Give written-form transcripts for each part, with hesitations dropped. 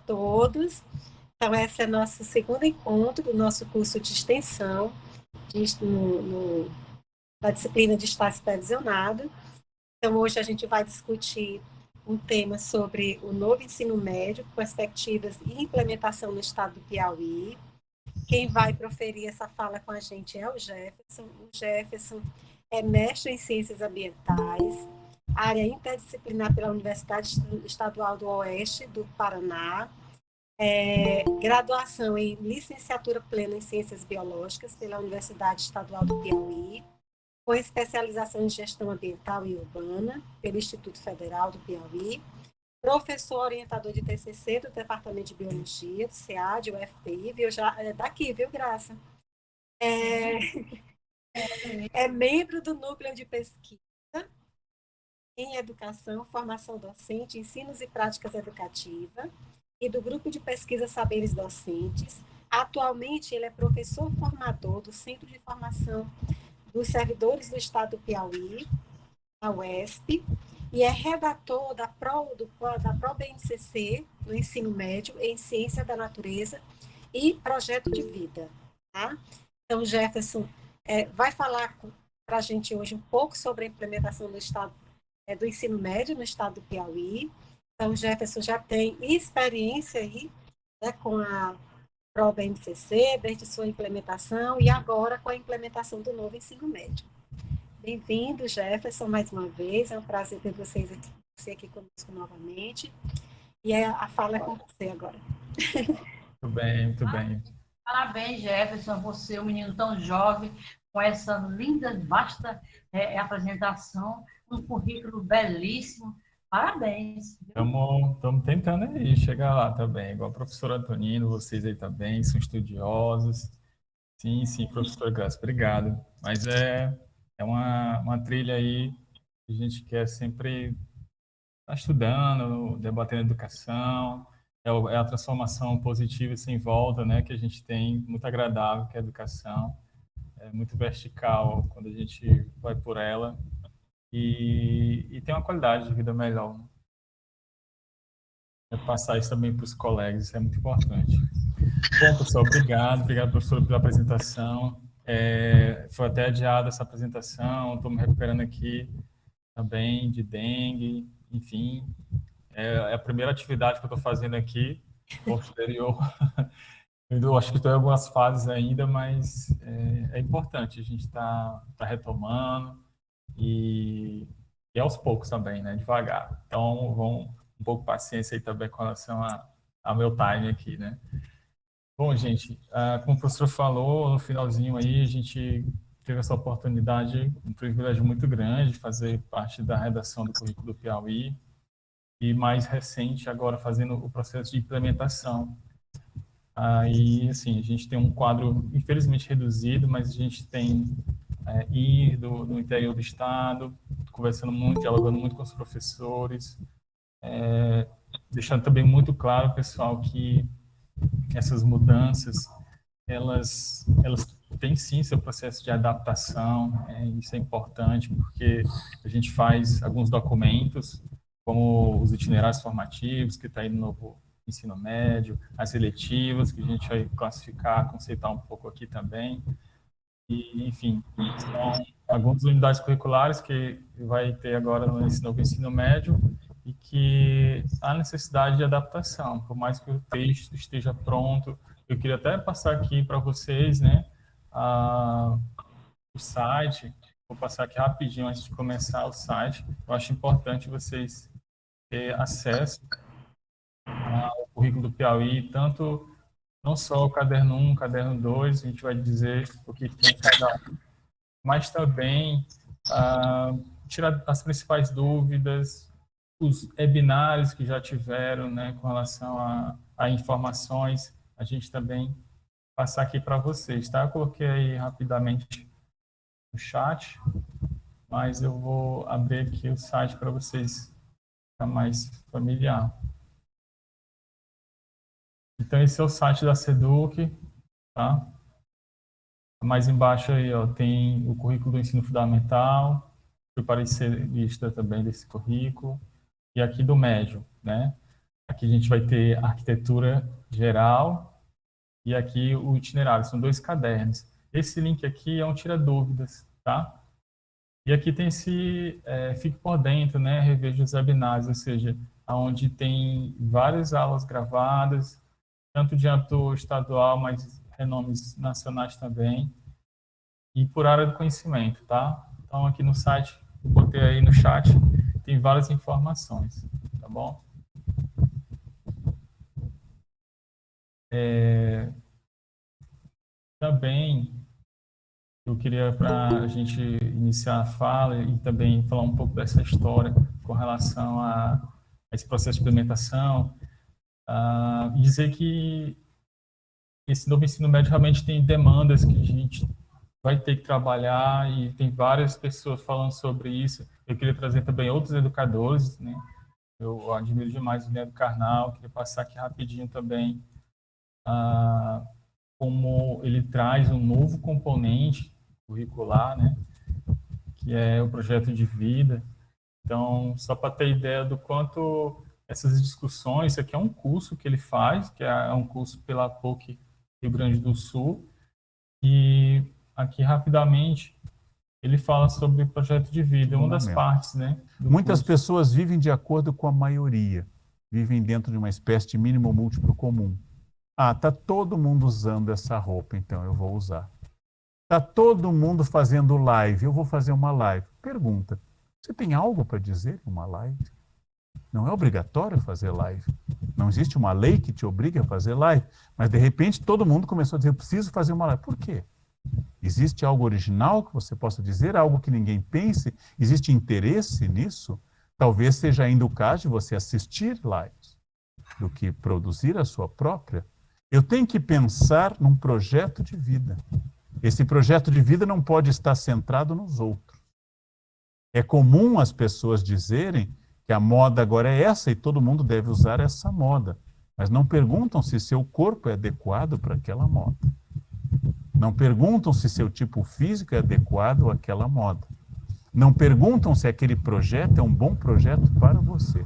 todos. Então, esse é nosso segundo encontro do nosso curso de extensão da disciplina de Estágio Supervisionado. Então, hoje a gente vai discutir um tema sobre o novo ensino médio, perspectivas e implementação no estado do Piauí. Quem vai proferir essa fala com a gente é o Jefferson. O Jefferson é mestre em Ciências Ambientais, área interdisciplinar pela Universidade Estadual do Oeste do Paraná, graduação em licenciatura plena em Ciências Biológicas pela Universidade Estadual do Piauí, com especialização em Gestão Ambiental e Urbana pelo Instituto Federal do Piauí, professor orientador de TCC do Departamento de Biologia, do SEAD, UFPI, viu? Já, daqui, viu, Graça? É membro do Núcleo de Pesquisa em Educação, Formação Docente, Ensinos e Práticas Educativas e do Grupo de Pesquisa Saberes Docentes. Atualmente, ele é professor formador do Centro de Formação dos Servidores do Estado do Piauí, a UESP, e é redator da ProBNCC, no ensino médio, em Ciência da Natureza e Projeto de Vida. Tá? Então, Jefferson vai falar para a gente hoje um pouco sobre a implementação do ensino médio no estado do Piauí. Então, Jefferson já tem experiência aí, né, com a ProBNCC, desde sua implementação, e agora com a implementação do novo ensino médio. Bem-vindo, Jefferson, mais uma vez. É um prazer ter você aqui conosco novamente. E a fala é com você agora. Muito bem, muito bem. Parabéns, Jefferson, você, um menino tão jovem, com essa linda, vasta apresentação, um currículo belíssimo. Parabéns. Estamos tentando aí chegar lá também, igual o professor Antonino, vocês aí também são estudiosos. Sim, professor Graça, obrigado. Mas é uma trilha aí que a gente quer sempre estar estudando, debatendo educação, é a transformação positiva e sem volta, né, que a gente tem, muito agradável, que é a educação, é muito vertical quando a gente vai por ela e tem uma qualidade de vida melhor. É passar isso também para os colegas, isso é muito importante. Bom, pessoal, obrigado, professor, pela apresentação. Foi até adiada essa apresentação, estou me recuperando aqui também de dengue, enfim. É a primeira atividade que eu estou fazendo aqui, posterior. Eu acho que estou em algumas fases ainda, mas é importante a gente tá retomando e aos poucos também, né? Devagar. Então, vão um pouco de paciência aí também com relação ao meu time aqui, né? Bom, gente, como o professor falou, no finalzinho aí, a gente teve essa oportunidade, um privilégio muito grande de fazer parte da redação do currículo do Piauí e mais recente agora fazendo o processo de implementação. Aí, assim, a gente tem um quadro infelizmente reduzido, mas a gente tem do interior do estado, conversando muito, dialogando muito com os professores, deixando também muito claro, pessoal, que essas mudanças, elas têm sim seu processo de adaptação, isso é importante, porque a gente faz alguns documentos, como os itinerários formativos, que está aí no novo ensino médio, as eletivas, que a gente vai classificar, conceitar um pouco aqui também, e, enfim, são algumas unidades curriculares que vai ter agora nesse novo ensino médio, e que há necessidade de adaptação, por mais que o texto esteja pronto. Eu queria até passar aqui para vocês, né, o site. Vou passar aqui rapidinho antes de começar o site. Eu acho importante vocês terem acesso ao currículo do Piauí, tanto não só o caderno 1, o caderno 2, a gente vai dizer o que tem cada um, mas também tirar as principais dúvidas, os webinários que já tiveram, né, com relação a informações, a gente também passar aqui para vocês, tá? Eu coloquei aí rapidamente no chat, mas eu vou abrir aqui o site para vocês ficar mais familiar. Então, esse é o site da SEDUC, tá? Mais embaixo aí, ó, tem o currículo do ensino fundamental, fui parecerista também desse currículo, e aqui do médio, né? Aqui a gente vai ter arquitetura geral e aqui o itinerário. São 2 cadernos. Esse link aqui é um tira-dúvidas, tá? E aqui tem esse Fique por Dentro, né? Reveja os webinários, ou seja, onde tem várias aulas gravadas, tanto de âmbito estadual, mas renomes nacionais também, e por área do conhecimento, tá? Então, aqui no site, eu botei aí no chat, tem várias informações, tá bom? Também, eu queria, para a gente iniciar a fala e também falar um pouco dessa história com relação a esse processo de implementação, e dizer que esse novo ensino médio realmente tem demandas que a gente vai ter que trabalhar e tem várias pessoas falando sobre isso. Eu queria trazer também outros educadores, né? Eu admiro demais o Leandro Carnal, queria passar aqui rapidinho também como ele traz um novo componente curricular, né? Que é o projeto de vida. Então, só para ter ideia do quanto essas discussões, isso aqui é um curso que ele faz, que é um curso pela PUC Rio Grande do Sul, e aqui rapidamente ele fala sobre o projeto de vida, uma das partes, né? Muitas pessoas vivem de acordo com a maioria, vivem dentro de uma espécie de mínimo múltiplo comum. Ah, tá todo mundo usando essa roupa, então eu vou usar. Tá todo mundo fazendo live, eu vou fazer uma live. Pergunta: você tem algo para dizer em uma live? Não é obrigatório fazer live. Não existe uma lei que te obrigue a fazer live. Mas, de repente, todo mundo começou a dizer: eu preciso fazer uma live. Por quê? Existe algo original que você possa dizer? Algo que ninguém pense? Existe interesse nisso? Talvez seja ainda o caso de você assistir lives do que produzir a sua própria. Eu tenho que pensar num projeto de vida. Esse projeto de vida não pode estar centrado nos outros. É comum as pessoas dizerem que a moda agora é essa e todo mundo deve usar essa moda, mas não perguntam se seu corpo é adequado para aquela moda. Não perguntam se seu tipo físico é adequado àquela moda. Não perguntam se aquele projeto é um bom projeto para você.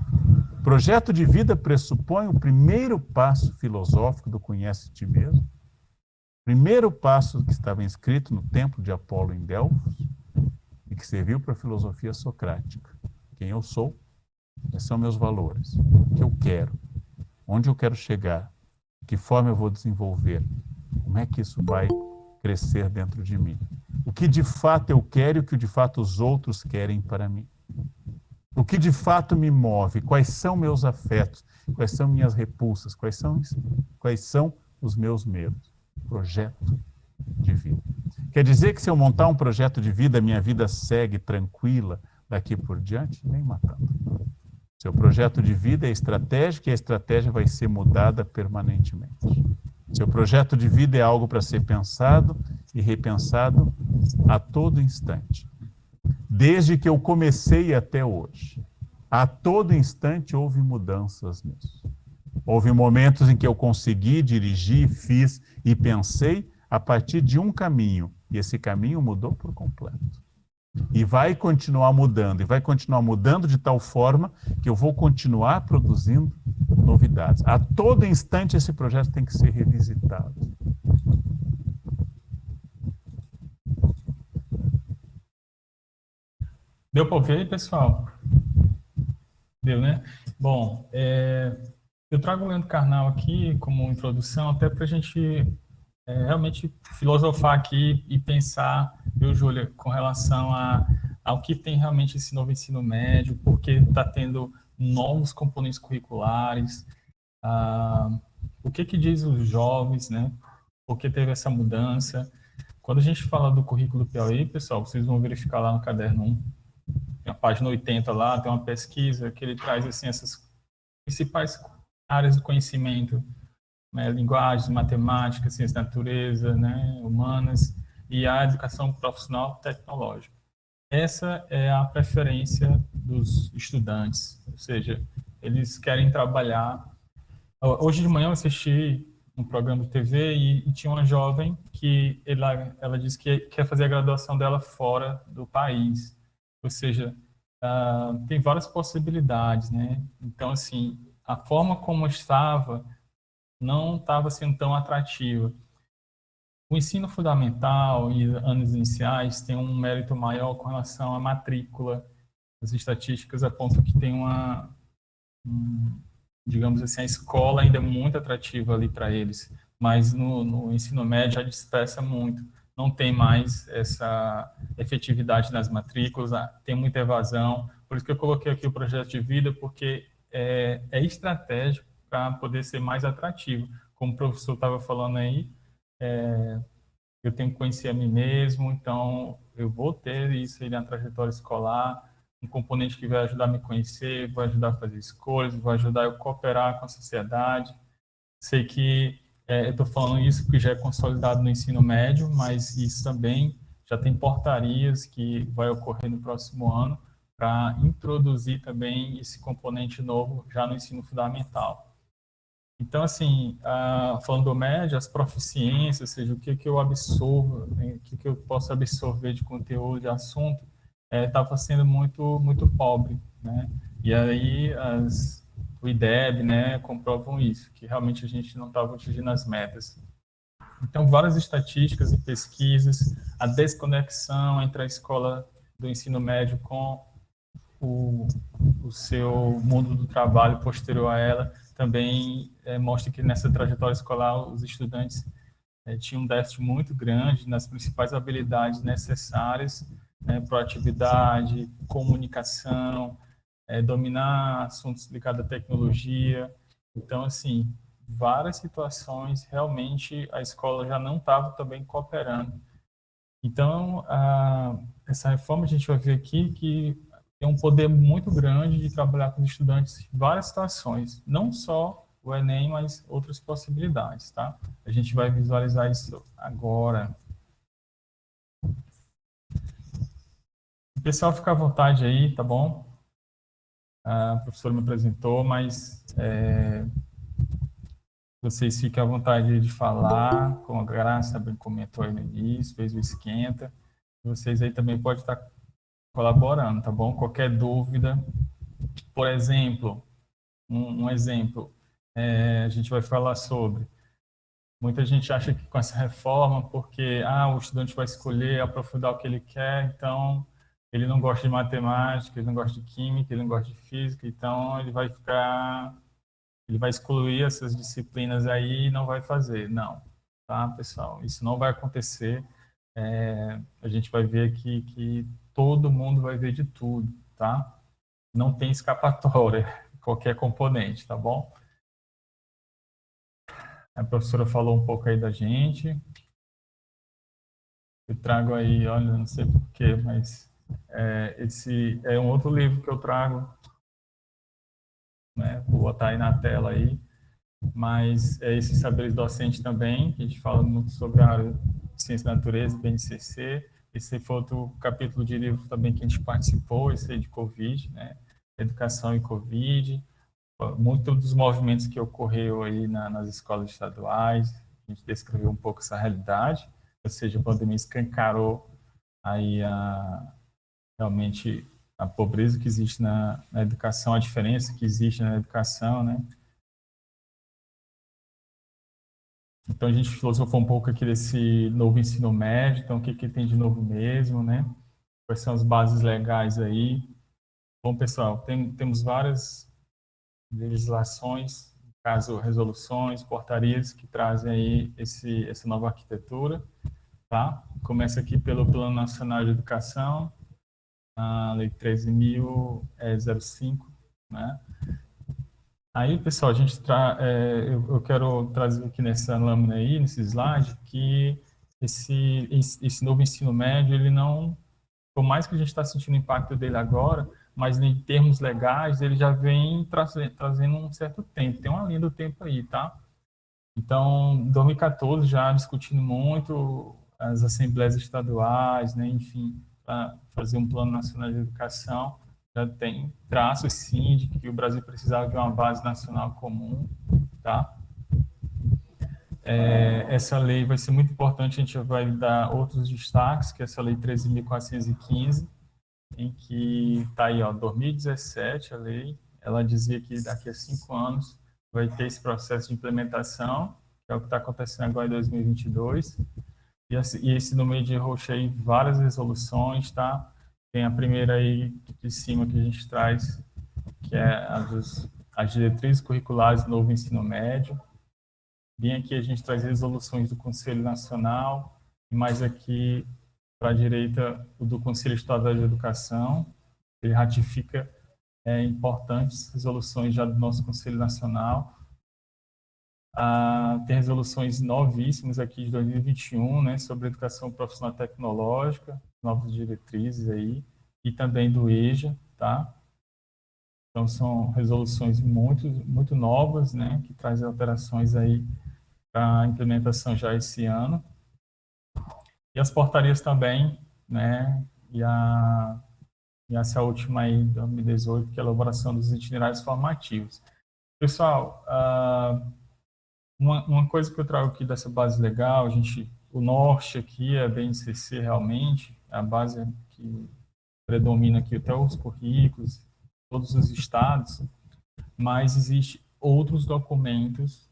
O projeto de vida pressupõe o primeiro passo filosófico do Conhece-te Mesmo. O primeiro passo que estava inscrito no templo de Apolo em Delfos e que serviu para a filosofia socrática. Quem eu sou, quais são meus valores, o que eu quero, onde eu quero chegar, de que forma eu vou desenvolver, como é que isso vai crescer dentro de mim. O que de fato eu quero e o que de fato os outros querem para mim. O que de fato me move, quais são meus afetos, quais são minhas repulsas, quais são os meus medos. Projeto de vida. Quer dizer que se eu montar um projeto de vida, minha vida segue tranquila daqui por diante? Nem matando. Seu projeto de vida é estratégico e a estratégia vai ser mudada permanentemente. Seu projeto de vida é algo para ser pensado e repensado a todo instante. Desde que eu comecei até hoje, a todo instante houve mudanças nisso. Houve momentos em que eu consegui dirigir, fiz e pensei a partir de um caminho, e esse caminho mudou por completo. E vai continuar mudando de tal forma que eu vou continuar produzindo novidades. A todo instante esse projeto tem que ser revisitado. Deu para ouvir aí, pessoal? Deu, né? Bom, eu trago o Leandro Carnal aqui como introdução, até para a gente realmente filosofar aqui e pensar, viu, Júlia, com relação ao que tem realmente esse novo ensino médio, porque está tendo novos componentes curriculares, o que diz os jovens, né? Por que teve essa mudança? Quando a gente fala do currículo Piauí, pessoal, vocês vão verificar lá no caderno 1, na página 80 lá, tem uma pesquisa que ele traz assim, essas principais áreas do conhecimento, né, linguagens, matemática, ciência da natureza, né, humanas, e a educação profissional tecnológica. Essa é a preferência dos estudantes, ou seja, eles querem trabalhar. Hoje de manhã eu assisti um programa de TV e tinha uma jovem que ela disse que quer fazer a graduação dela fora do país, ou seja, tem várias possibilidades, né? Então, assim, a forma como estava não estava sendo tão atrativa. O ensino fundamental e anos iniciais tem um mérito maior com relação à matrícula. As estatísticas apontam que tem digamos assim, a escola ainda é muito atrativa ali para eles, mas no ensino médio já dispersa muito. Não tem mais essa efetividade nas matrículas, tem muita evasão. Por isso que eu coloquei aqui o projeto de vida, porque é estratégico para poder ser mais atrativo. Como o professor estava falando aí, eu tenho que conhecer a mim mesmo, então eu vou ter isso aí na trajetória escolar, um componente que vai ajudar a me conhecer, vai ajudar a fazer escolhas, vai ajudar eu a cooperar com a sociedade. Sei que eu estou falando isso porque já é consolidado no ensino médio, mas isso também já tem portarias que vai ocorrer no próximo ano para introduzir também esse componente novo já no ensino fundamental. Então, assim, falando do médio, as proficiências, ou seja, o que eu absorvo, o que eu posso absorver de conteúdo, de assunto, estava sendo muito pobre, né? E aí o IDEB, né, comprovam isso, que realmente a gente não estava atingindo as metas. Então, várias estatísticas e pesquisas, a desconexão entre a escola do ensino médio com o seu mundo do trabalho posterior a ela, também mostra que nessa trajetória escolar os estudantes tinham um déficit muito grande nas principais habilidades necessárias, proatividade, comunicação, dominar assuntos ligados à tecnologia. Então, assim, várias situações, realmente a escola já não estava também cooperando. Então, essa reforma a gente vai ver aqui que tem um poder muito grande de trabalhar com os estudantes em várias situações, não só o Enem, mas outras possibilidades, tá? A gente vai visualizar isso agora. O pessoal fica à vontade aí, tá bom? A professora me apresentou, mas vocês fiquem à vontade de falar, como a Graça bem comentou aí no início, fez o esquenta. Vocês aí também podem estar colaborando, tá bom? Qualquer dúvida, por exemplo, um exemplo, a gente vai falar sobre. Muita gente acha que com essa reforma, porque o estudante vai escolher aprofundar o que ele quer, então ele não gosta de matemática, ele não gosta de química, ele não gosta de física, então ele vai excluir essas disciplinas aí e não vai fazer. Não, tá, pessoal? Isso não vai acontecer. A gente vai ver aqui que todo mundo vai ver de tudo, tá? Não tem escapatória, qualquer componente, tá bom? A professora falou um pouco aí da gente. Eu trago aí, olha, não sei porquê, mas esse é um outro livro que eu trago, né? Vou botar aí na tela aí. Mas esses saberes docentes também, que a gente fala muito sobre a área de ciência da natureza, BNCC. Esse foi outro capítulo de livro também que a gente participou, esse aí de Covid, né? Educação e Covid. Muitos dos movimentos que ocorreu aí nas escolas estaduais, a gente descreveu um pouco essa realidade, ou seja, a pandemia escancarou aí realmente a pobreza que existe na educação, a diferença que existe na educação, né? Então, a gente filosofou um pouco aqui desse novo ensino médio, então, o que tem de novo mesmo, né? Quais são as bases legais aí? Bom, pessoal, temos várias legislações, no caso, resoluções, portarias, que trazem aí essa nova arquitetura, tá? Começa aqui pelo Plano Nacional de Educação, a Lei 13.005, né? Aí, pessoal, eu quero trazer aqui nessa lâmina aí, nesse slide, que esse novo ensino médio, ele não, por mais que a gente está sentindo o impacto dele agora, mas em termos legais, ele já vem trazendo um certo tempo, tem uma linha do tempo aí, tá? Então, em 2014, já discutindo muito as assembleias estaduais, né, enfim, para fazer um plano nacional de educação, já tem traços, sim, de que o Brasil precisava de uma base nacional comum, tá? Essa lei vai ser muito importante, a gente vai dar outros destaques, que é essa lei 13.415, em que está aí, ó, 2017, a lei, ela dizia que daqui a 5 anos vai ter esse processo de implementação, que é o que está acontecendo agora em 2022. E esse no meio de roxo aí, várias resoluções, tá? Tem a primeira aí de cima que a gente traz, que é as diretrizes curriculares do novo ensino médio. Bem aqui a gente traz resoluções do Conselho Nacional, e mais aqui para a direita o do Conselho Estadual de Educação. Ele ratifica importantes resoluções já do nosso Conselho Nacional. Tem resoluções novíssimas aqui de 2021, né, sobre educação profissional tecnológica, novas diretrizes aí, e também do EJA, tá? Então, são resoluções muito novas, né, que trazem alterações aí para a implementação já esse ano. E as portarias também, né, e essa última aí, 2018, que é a elaboração dos itinerários formativos. Pessoal, uma coisa que eu trago aqui dessa base legal, o norte aqui é a BNCC realmente, a base que predomina aqui até os currículos, todos os estados, mas existem outros documentos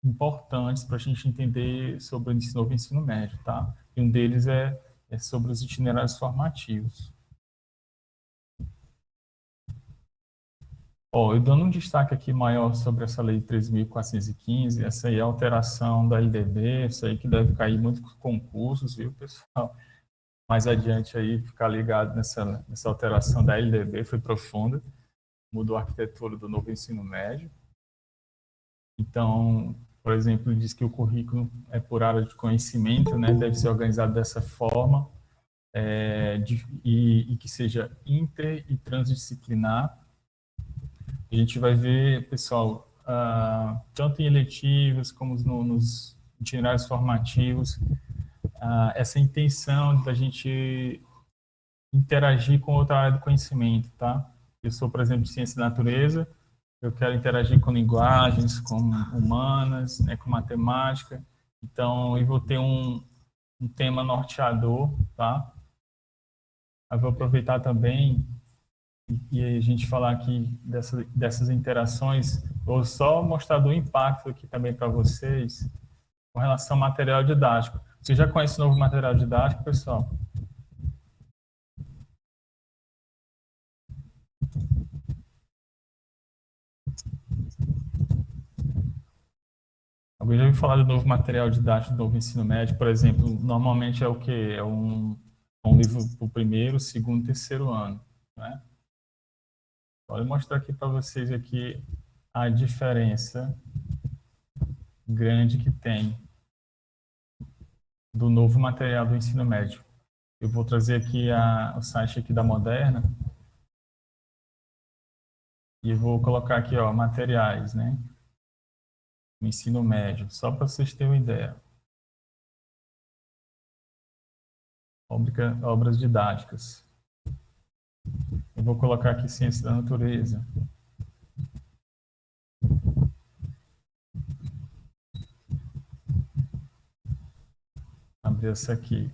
importantes para a gente entender sobre o novo ensino médio, tá? E um deles é sobre os itinerários formativos. Eu dando um destaque aqui maior sobre essa lei 13.415, essa aí é a alteração da LDB, essa aí que deve cair muitos concursos, viu, pessoal? Mais adiante aí, ficar ligado nessa alteração da LDB, foi profunda, mudou a arquitetura do novo ensino médio. Então, por exemplo, diz que o currículo é por área de conhecimento, né, deve ser organizado dessa forma, e que seja inter e transdisciplinar. A gente vai ver, pessoal, tanto em eletivos como nos itinerários formativos, essa intenção da gente interagir com outra área do conhecimento, tá? Eu sou, por exemplo, de ciência da natureza, eu quero interagir com linguagens, com humanas, né, com matemática, então eu vou ter um tema norteador, tá? Eu vou aproveitar também e a gente falar aqui dessas interações, vou só mostrar do impacto aqui também para vocês com relação ao material didático. Você já conhece o novo material didático, pessoal? Alguém já ouviu falar do novo material didático do novo ensino médio? Por exemplo, normalmente é o quê? É um livro para o primeiro, segundo e terceiro ano, né? Vou mostrar aqui para vocês aqui a diferença grande que tem do novo material do ensino médio. Eu vou trazer aqui o site aqui da Moderna e vou colocar aqui, ó, materiais, né? No ensino médio, só para vocês terem uma ideia. Obras didáticas. Eu vou colocar aqui ciência da natureza. Abrir essa aqui.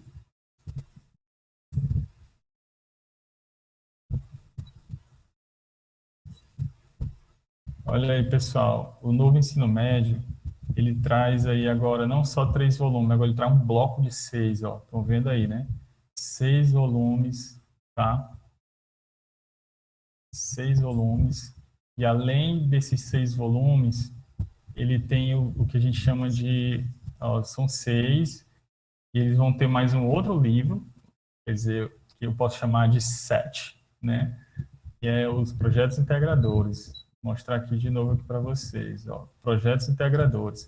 Olha aí, pessoal, o novo ensino médio, ele traz aí agora não só 3 volumes, agora ele traz um bloco de 6, ó. Estão vendo aí, né? 6 volumes, tá? 6 volumes. E além desses 6 volumes, ele tem o que a gente chama de... Ó, são 6, e eles vão ter mais um outro livro, quer dizer, que eu posso chamar de 7, né? Que é os projetos integradores. Vou mostrar aqui de novo aqui para vocês, ó. Projetos integradores.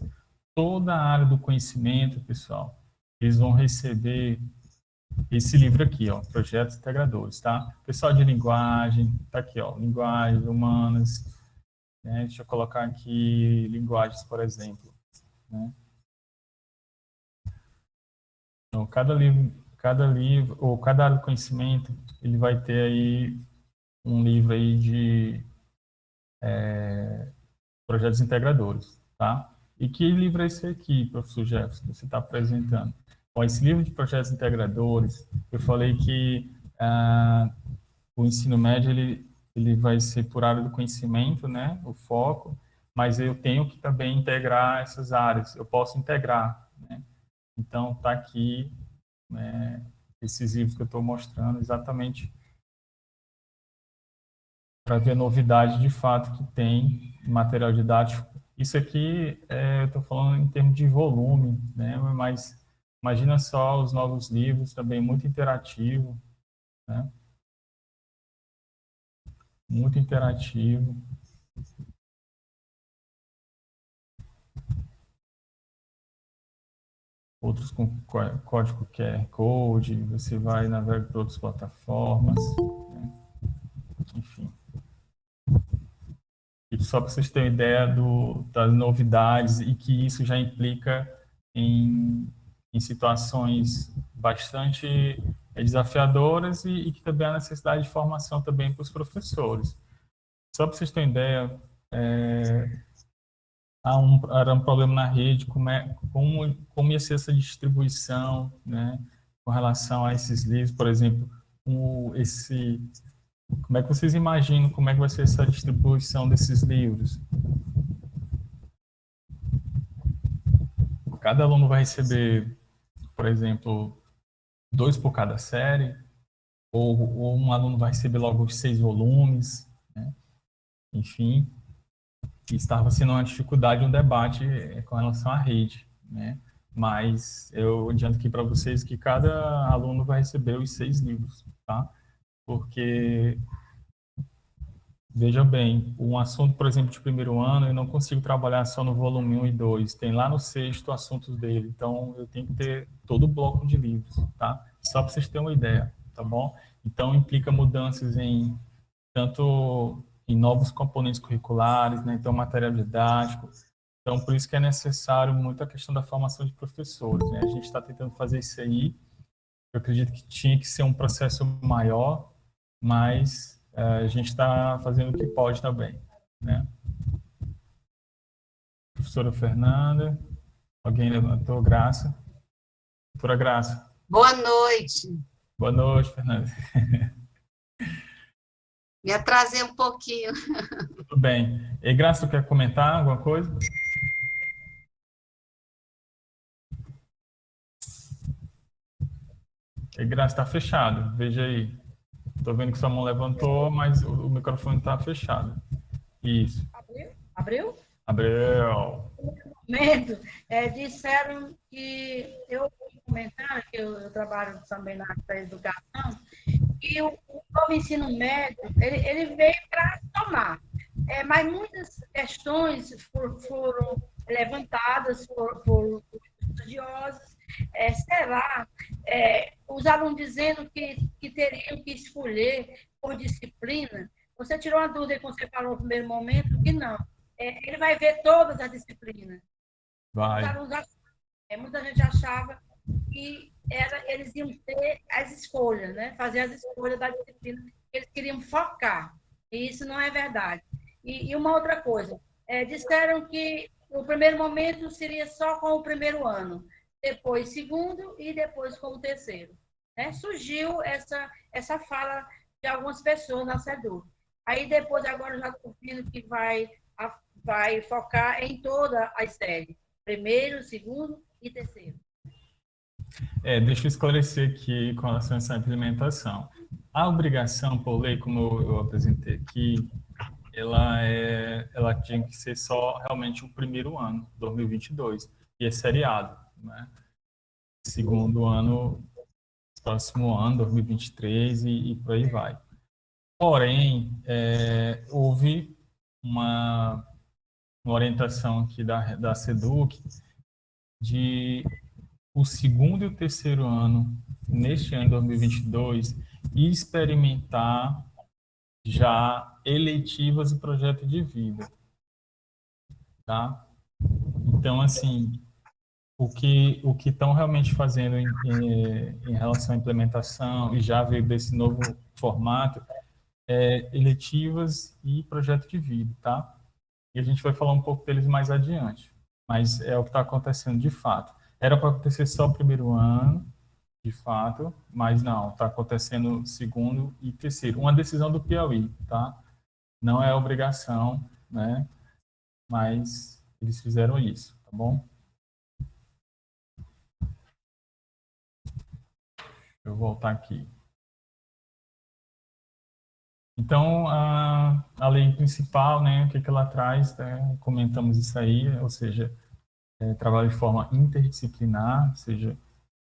Toda a área do conhecimento, pessoal, eles vão receber esse livro aqui, ó, Projetos Integradores, tá? Pessoal de linguagem, tá aqui, ó, linguagens humanas, né? Deixa eu colocar aqui linguagens, por exemplo, né? Então, cada livro, ou cada área do conhecimento, ele vai ter aí um livro aí de projetos integradores, tá? E que livro é esse aqui, professor Jefferson, que você está apresentando? Bom, esse livro de projetos integradores, eu falei que o ensino médio, ele ele vai ser por área do conhecimento, né, o foco, mas eu tenho que também integrar essas áreas, eu posso integrar, né? Então, está aqui, né, esses livros que eu estou mostrando exatamente para ver a novidade de fato que tem em material didático. Isso aqui, eu estou falando em termos de volume, né, mas imagina só os novos livros, também muito interativo, né? Muito interativo. Outros com código QR Code, você vai navegar por outras plataformas, né? Enfim. E só para vocês terem ideia das novidades e que isso já implica em situações bastante desafiadoras e que também há necessidade de formação também para os professores. Só para vocês terem ideia, era um problema na rede, como ia ser essa distribuição, né, com relação a esses livros, por exemplo, como é que vocês imaginam como é que vai ser essa distribuição desses livros? Cada aluno vai receber, por exemplo, 2 por cada série, ou um aluno vai receber logo os 6 volumes, né? Enfim, estava sendo uma dificuldade, um debate com relação à rede, né? Mas eu adianto aqui para vocês que cada aluno vai receber os 6 livros, tá? Porque, veja bem, um assunto, por exemplo, de primeiro ano, eu não consigo trabalhar só no volume 1 e 2, tem lá no 6º assuntos dele, então eu tenho que ter todo o bloco de livros, tá? Só para vocês terem uma ideia, tá bom? Então, implica mudanças tanto em novos componentes curriculares, né? Então, material didático. Então, por isso que é necessário muito a questão da formação de professores, né? A gente está tentando fazer isso aí. Eu acredito que tinha que ser um processo maior, mas a gente está fazendo o que pode também, né? Professora Fernanda, alguém levantou? Graça. Doutora Graça. Boa noite. Boa noite, Fernanda. Me atrasei um pouquinho. Tudo bem. E Graça, tu quer comentar alguma coisa? E Graça, está fechado. Veja aí. Estou vendo que sua mão levantou, mas o microfone está fechado. Isso. Abriu? Abriu. Momento, disseram que eu comentar que eu trabalho também na área da educação, e o novo ensino médio, ele veio para somar. Mas muitas questões foram levantadas por estudiosos. Será os alunos dizendo que teriam que escolher por disciplina? Você tirou uma dúvida que você falou no primeiro momento, que não. Ele vai ver todas as disciplinas. Vai. Muita gente achava que eles iam ter as escolhas, né? Fazer as escolhas da disciplina que eles queriam focar. E isso não é verdade. E uma outra coisa, disseram que o primeiro momento seria só com o primeiro ano, depois segundo e depois com o terceiro. Né? Surgiu essa fala de algumas pessoas na SEDU. Aí depois, agora já estou vendo que vai focar em todas as séries, primeiro, segundo e terceiro. Deixa eu esclarecer aqui com relação a essa implementação. A obrigação por lei, como eu apresentei aqui, ela tinha que ser só realmente o primeiro ano, 2022, e é seriado, né? Segundo ano, próximo ano, 2023 e por aí vai. Porém, houve uma orientação aqui da SEDUC de o segundo e o terceiro ano, neste ano de 2022, experimentar já eletivas e projeto de vida, tá? Então, assim, o que estão realmente fazendo em relação à implementação, e já veio desse novo formato, eletivas e projeto de vida, tá? E a gente vai falar um pouco deles mais adiante, mas é o que está acontecendo de fato. Era para acontecer só o primeiro ano, de fato, mas não, está acontecendo segundo e terceiro. Uma decisão do Piauí, tá? não é obrigação, né? Mas eles fizeram isso, tá bom? Deixa eu voltar aqui. Então, a lei principal, né, o que ela traz, né, comentamos isso aí, ou seja, trabalho de forma interdisciplinar, ou seja,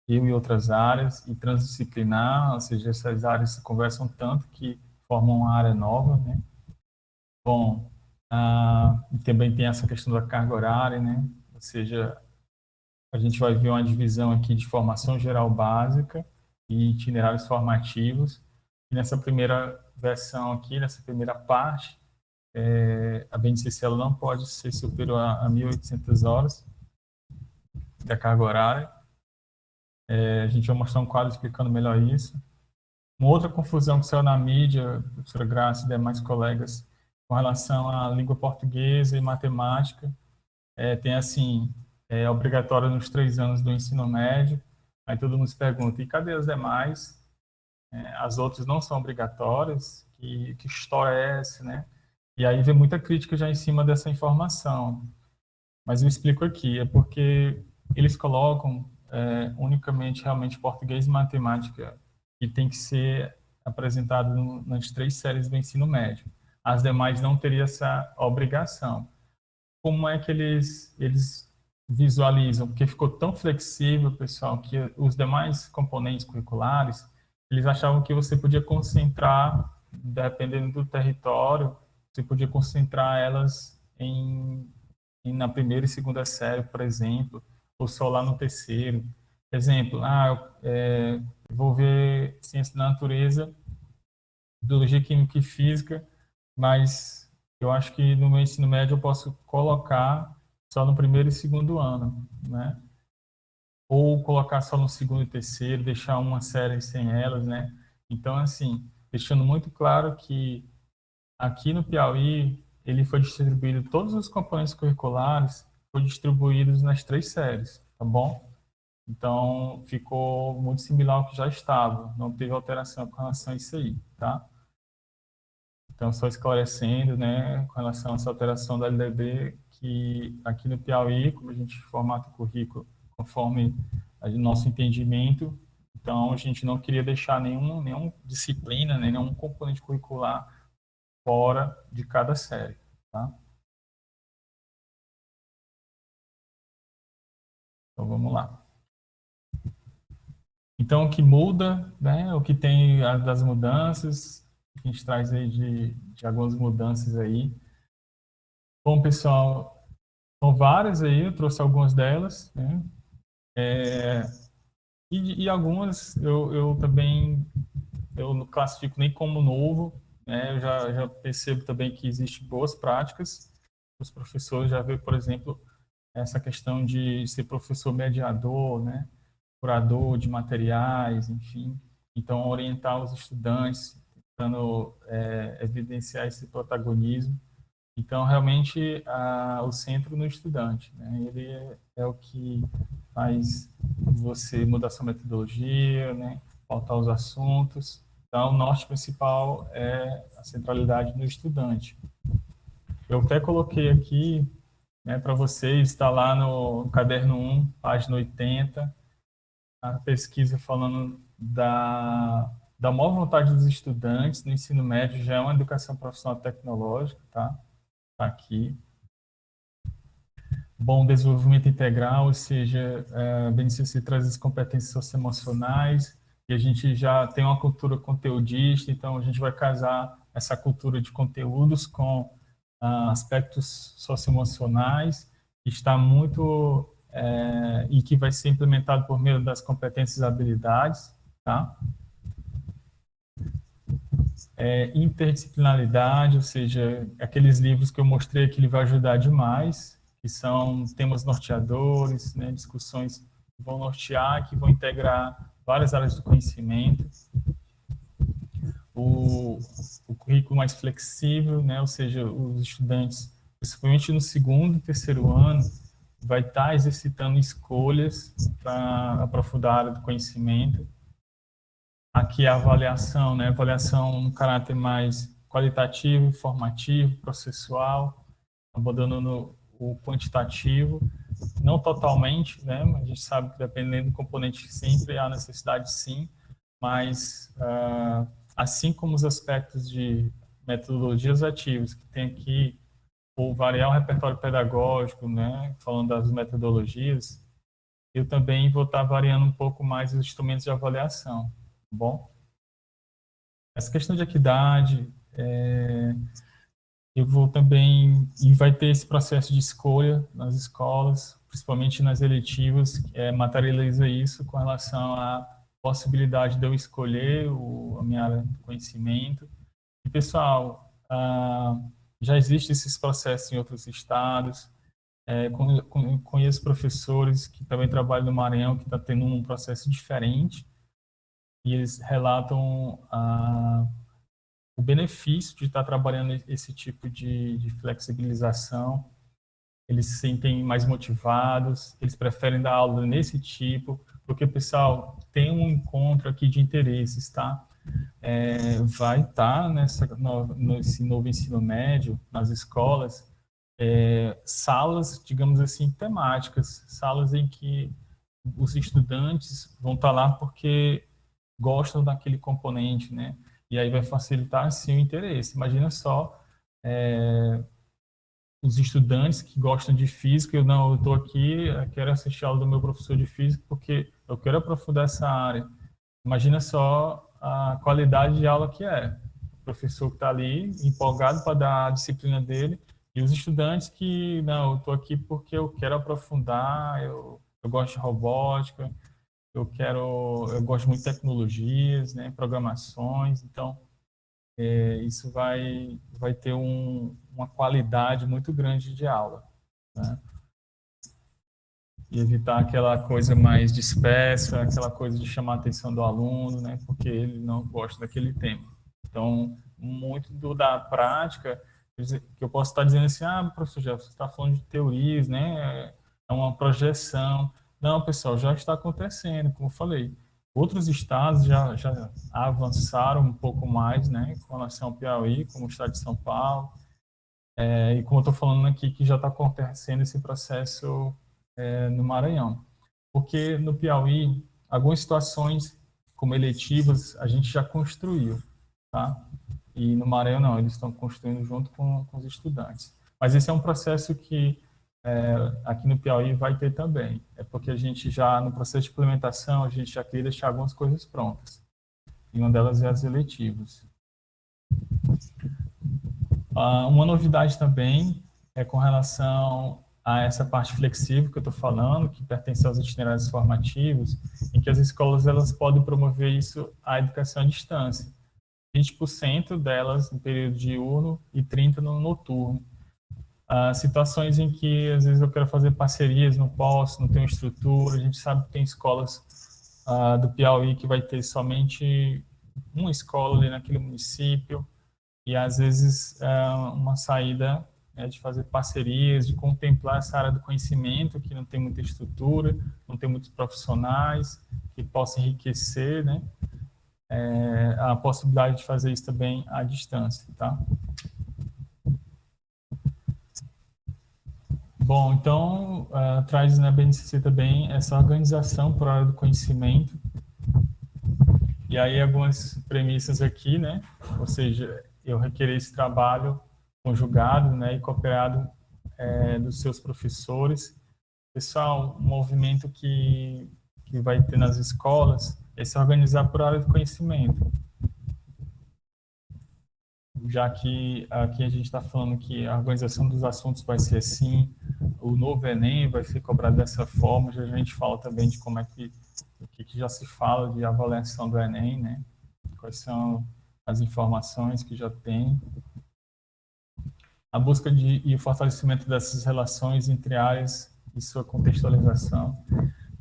eu e outras áreas, e transdisciplinar, ou seja, essas áreas se conversam tanto que formam uma área nova, né? Bom, também tem essa questão da carga horária, né? Ou seja, a gente vai ver uma divisão aqui de formação geral básica e itinerários formativos. E nessa primeira versão aqui, nessa primeira parte, a BNCC ela não pode ser superior a 1.800 horas da carga horária. A gente vai mostrar um quadro explicando melhor isso. Uma outra confusão que saiu na mídia, professora Graça e demais colegas, com relação à língua portuguesa e matemática, tem assim, obrigatório nos 3 anos do ensino médio. Aí todo mundo se pergunta, e cadê as demais? As outras não são obrigatórias? Que história é essa, né? E aí vem muita crítica já em cima dessa informação. Mas eu explico aqui, é porque eles colocam unicamente realmente português e matemática, que tem que ser apresentado nas 3 séries do ensino médio. As demais não teriam essa obrigação. Como é que eles visualizam? Porque ficou tão flexível, pessoal, que os demais componentes curriculares, eles achavam que você podia concentrar, dependendo do território, você podia concentrar elas na primeira e segunda série, por exemplo, ou só lá no terceiro. Exemplo, vou ver ciência da natureza, biologia, química e física, mas eu acho que no meu ensino médio eu posso colocar só no primeiro e segundo ano, né? Ou colocar só no segundo e terceiro, deixar uma série sem elas, né? Então, assim, deixando muito claro que aqui no Piauí, ele foi distribuído, todos os componentes curriculares foram distribuídos nas 3 séries, tá bom? Então, ficou muito similar ao que já estava, não teve alteração com relação a isso aí, tá? Então, só esclarecendo, né, com relação a essa alteração da LDB, que aqui no Piauí, como a gente formata o currículo conforme o nosso entendimento, então a gente não queria deixar nenhuma disciplina, nenhum componente curricular fora de cada série, tá? Então, vamos lá. Então, o que muda, né, o que tem das mudanças, a gente traz aí de algumas mudanças aí. Bom, pessoal, são várias aí, eu trouxe algumas delas, né? E algumas eu também não classifico nem como novo, né? Eu já percebo também que existem boas práticas. Os professores já vê, por exemplo, essa questão de ser professor mediador, né? Curador de materiais, enfim. Então, orientar os estudantes, tentando evidenciar esse protagonismo. Então, realmente, o centro no estudante, né? Ele é o que faz você mudar sua metodologia, né? Pautar os assuntos. Então, o norte principal é a centralidade no estudante. Eu até coloquei aqui, né, para vocês, está lá no caderno 1, página 80, a pesquisa falando da maior vontade dos estudantes no ensino médio, já é uma educação profissional tecnológica, tá? Tá aqui. Bom desenvolvimento integral, ou seja, a BNCC traz as competências socioemocionais, e a gente já tem uma cultura conteudista, então a gente vai casar essa cultura de conteúdos com aspectos socioemocionais, que está muito e que vai ser implementado por meio das competências e habilidades, tá? Interdisciplinaridade, ou seja, aqueles livros que eu mostrei que ele vai ajudar demais, que são temas norteadores, né, discussões que vão nortear, que vão integrar várias áreas do conhecimento. O currículo mais flexível, né, ou seja, os estudantes, principalmente no segundo e terceiro ano, vai estar exercitando escolhas para aprofundar a área do conhecimento. Aqui a avaliação, né, avaliação no caráter mais qualitativo, informativo, processual, abandonando o quantitativo, não totalmente, né? A gente sabe que dependendo do componente sempre há necessidade sim, mas assim como os aspectos de metodologias ativas, que tem aqui, ou variar o repertório pedagógico, né? Falando das metodologias, eu também vou estar variando um pouco mais os instrumentos de avaliação, tá bom? Essa questão de equidade, eu vou também, e vai ter esse processo de escolha nas escolas, principalmente nas eletivas, materializa isso com relação à possibilidade de eu escolher a minha área de conhecimento. E, pessoal, já existem esses processos em outros estados. Conheço professores que também trabalham no Maranhão, que está tendo um processo diferente, e eles relatam o benefício de estar trabalhando esse tipo de flexibilização. Eles se sentem mais motivados, eles preferem dar aula nesse tipo, porque, pessoal, tem um encontro aqui de interesses, tá? Vai estar nesse novo ensino médio, nas escolas, salas, digamos assim, temáticas, salas em que os estudantes vão estar lá porque gostam daquele componente, né? E aí vai facilitar, sim, o interesse. Imagina só os estudantes que gostam de física, eu estou aqui, eu quero assistir a aula do meu professor de física porque eu quero aprofundar essa área. Imagina só a qualidade de aula que é. O professor que está ali, empolgado para dar a disciplina dele, e os estudantes que, não, eu estou aqui porque eu quero aprofundar, eu gosto de robótica, eu gosto muito de tecnologias, né, programações, então isso vai ter uma qualidade muito grande de aula, né? E evitar aquela coisa mais dispersa, aquela coisa de chamar a atenção do aluno, né, porque ele não gosta daquele tema. Então, muito da prática, que eu posso estar dizendo assim, professor Jefferson, você está falando de teorias, né, é uma projeção. Não, pessoal, já está acontecendo, como eu falei. Outros estados já avançaram um pouco mais, né, com relação ao Piauí, como o estado de São Paulo, e como eu estou falando aqui, que já está acontecendo esse processo no Maranhão. Porque no Piauí, algumas situações, como eletivas, a gente já construiu, tá? E no Maranhão não, eles estão construindo junto com os estudantes. Mas esse é um processo que aqui no Piauí vai ter também. É porque a gente já, no processo de implementação, a gente já queria deixar algumas coisas prontas. E uma delas é as eletivas. Uma novidade também é com relação a essa parte flexível que eu estou falando, que pertence aos itinerários formativos, em que as escolas elas podem promover isso, a educação à distância. 20% delas no período diurno e 30% no noturno. Situações em que, às vezes, eu quero fazer parcerias, não posso, não tenho estrutura. A gente sabe que tem escolas do Piauí que vai ter somente uma escola ali naquele município e, às vezes, uma saída de fazer parcerias, de contemplar essa área do conhecimento que não tem muita estrutura, não tem muitos profissionais que possam enriquecer, né? A possibilidade de fazer isso também à distância, tá? Bom, então, traz na BNCC também essa organização por área do conhecimento. E aí algumas premissas aqui, né? Ou seja, eu requerer esse trabalho conjugado, né, e cooperado dos seus professores. Pessoal, um movimento que vai ter nas escolas é se organizar por área do conhecimento. Já que aqui a gente está falando que a organização dos assuntos vai ser assim, o novo Enem vai ser cobrado dessa forma, já a gente fala também de como o que já se fala de avaliação do Enem, né? Quais são as informações que já tem. A busca e o fortalecimento dessas relações entre áreas e sua contextualização.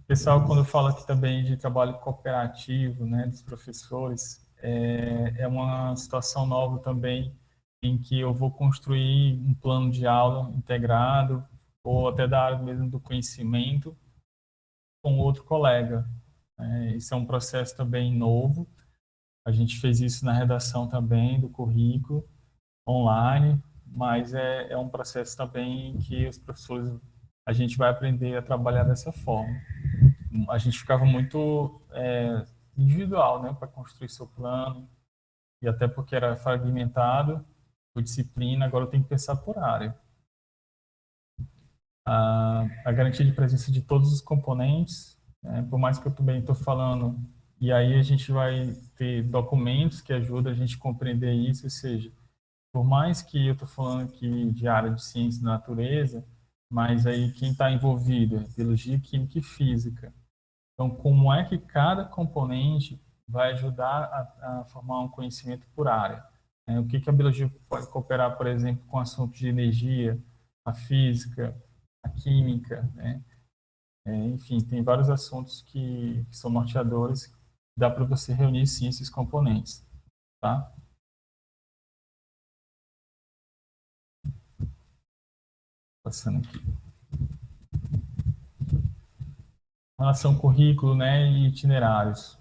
Pessoal, quando eu falo aqui também de trabalho cooperativo, né, dos professores, é uma situação nova também em que eu vou construir um plano de aula integrado ou até da área mesmo do conhecimento com outro colega. Isso é um processo também novo. A gente fez isso na redação também do currículo online, mas é um processo também que os professores, a gente vai aprender a trabalhar dessa forma. A gente ficava muito individual, né, para construir seu plano, e até porque era fragmentado por disciplina, agora eu tenho que pensar por área. A garantia de presença de todos os componentes, né, por mais que eu também estou falando, e aí a gente vai ter documentos que ajudam a gente a compreender isso, ou seja, por mais que eu estou falando aqui de área de ciência da natureza, mas aí quem está envolvido é biologia, química e física. Então, como é que cada componente vai ajudar a formar um conhecimento por área? O que a biologia pode cooperar, por exemplo, com assuntos de energia, a física, a química, né? Enfim, tem vários assuntos que são norteadores, dá para você reunir sim esses componentes, tá? Passando aqui. Relação currículo, né, e itinerários.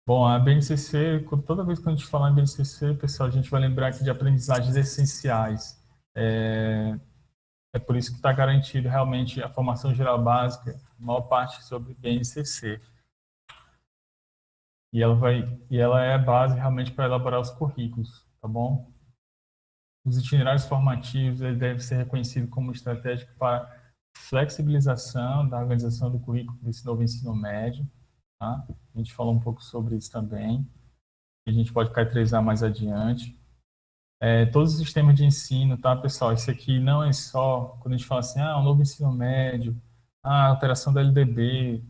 Bom, a BNCC, toda vez que a gente falar em BNCC, pessoal, a gente vai lembrar aqui de aprendizagens essenciais. É por isso que está garantido realmente a formação geral básica, a maior parte sobre BNCC. E ela é a base realmente para elaborar os currículos, tá bom? Os itinerários formativos, ele deve ser reconhecido como estratégico para flexibilização da organização do currículo do novo ensino médio, tá? A gente falou um pouco sobre isso também. A gente pode caracterizar mais adiante. Todos os sistemas de ensino, tá, pessoal? Isso aqui não é só quando a gente fala assim, um novo ensino médio, alteração da LDB,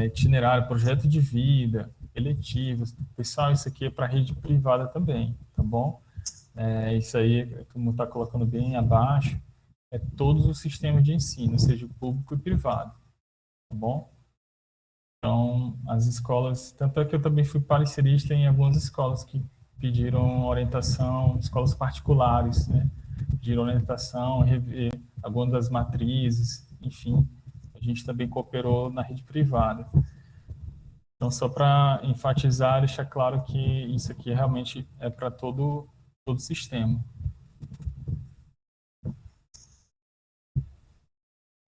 itinerário, projeto de vida, eletivos. Pessoal, isso aqui é para rede privada também, tá bom? Isso aí, como está colocando bem abaixo, é todos os sistemas de ensino, seja público e privado, tá bom? Então, as escolas, tanto é que eu também fui parecerista em algumas escolas que pediram orientação, escolas particulares, né? Pediram orientação, rever algumas das matrizes, enfim, a gente também cooperou na rede privada. Então, só para enfatizar, deixar claro que isso aqui realmente é para todo o sistema.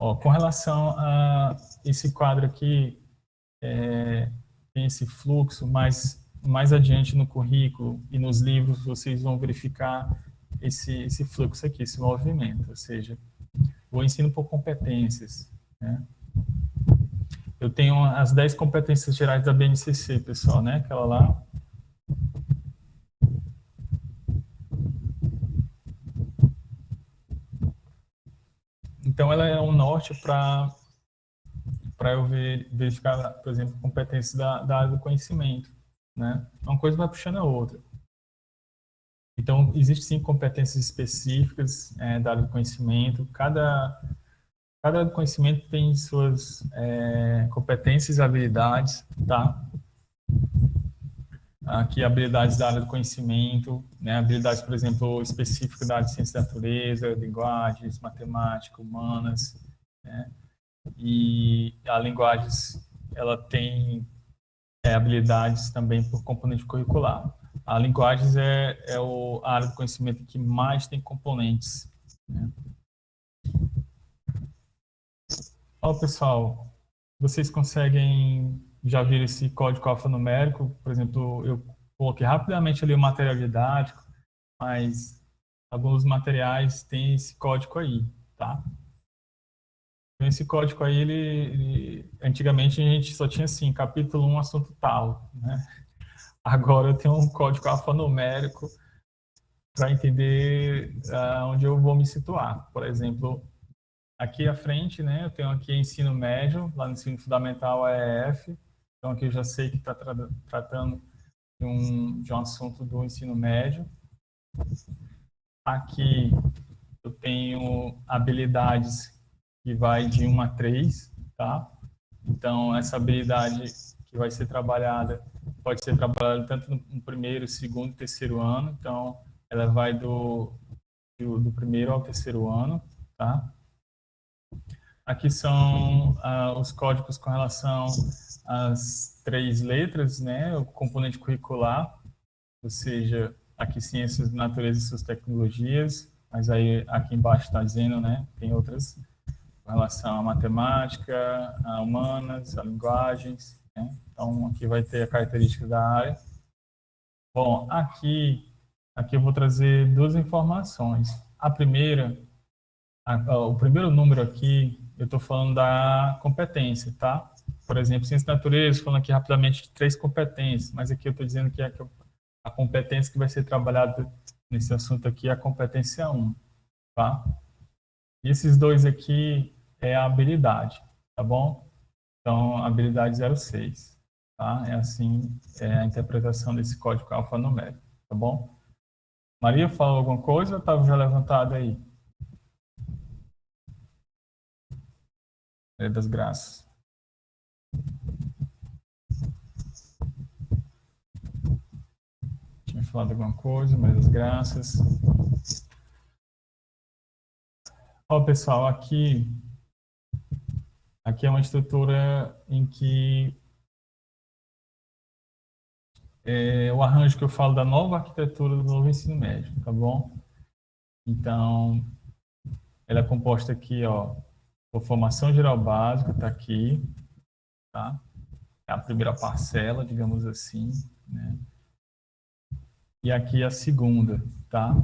Com relação a esse quadro aqui, tem esse fluxo, mas mais adiante no currículo e nos livros vocês vão verificar esse fluxo aqui, esse movimento, ou seja, o ensino por competências, né? Eu tenho as 10 competências gerais da BNCC, pessoal, né? Aquela lá. Então, ela é um norte para eu verificar, por exemplo, competências da área do conhecimento, né? Uma coisa vai puxando a outra. Então, existem sim competências específicas da área do conhecimento. Cada área do conhecimento tem suas competências e habilidades, tá? Aqui, habilidades da área do conhecimento, né? Habilidades, por exemplo, específicas da área de ciência da natureza, linguagens, matemática, humanas, né? E a linguagens, ela tem habilidades também por componente curricular. A linguagens é a área do conhecimento que mais tem componentes, né? Pessoal, vocês conseguem já ver esse código alfanumérico? Por exemplo, eu coloquei rapidamente ali o material didático, mas alguns materiais têm esse código aí, tá? Esse código aí, antigamente a gente só tinha assim, capítulo 1, assunto tal, né? Agora eu tenho um código alfanumérico para entender onde eu vou me situar. Por exemplo, aqui à frente, né, eu tenho aqui ensino médio, lá no ensino fundamental é EF, então aqui eu já sei que está tratando de um assunto do ensino médio. Aqui eu tenho habilidades que vai de 1 a 3, tá? Então, essa habilidade que vai ser trabalhada, pode ser trabalhada tanto no primeiro, segundo e terceiro ano, então ela vai do primeiro ao terceiro ano, tá? Aqui são os códigos com relação às 3 letras, né? O componente curricular, ou seja, aqui ciências da natureza e suas tecnologias, mas aí aqui embaixo está dizendo, né, tem outras com relação à matemática, a humanas, a linguagens, né? Então aqui vai ter a característica da área. Bom, aqui eu vou trazer duas informações. A primeira, o primeiro número aqui, eu estou falando da competência, tá? Por exemplo, ciência da natureza, falando aqui rapidamente de 3 competências, mas aqui eu estou dizendo que a competência que vai ser trabalhada nesse assunto aqui é a competência 1, tá? E esses dois aqui é a habilidade, tá bom? Então, habilidade 06, tá? É assim, é a interpretação desse código alfanumérico, tá bom? Maria, falou alguma coisa ou estava já levantada aí? Maria das Graças. Tinha falado alguma coisa, Maria das Graças. Ó, pessoal, aqui é uma estrutura em que o arranjo que eu falo da nova arquitetura do novo ensino médio, tá bom? Então, ela é composta aqui, ó, por formação geral básica, tá aqui, tá? É a primeira parcela, digamos assim, né? E aqui a segunda, tá?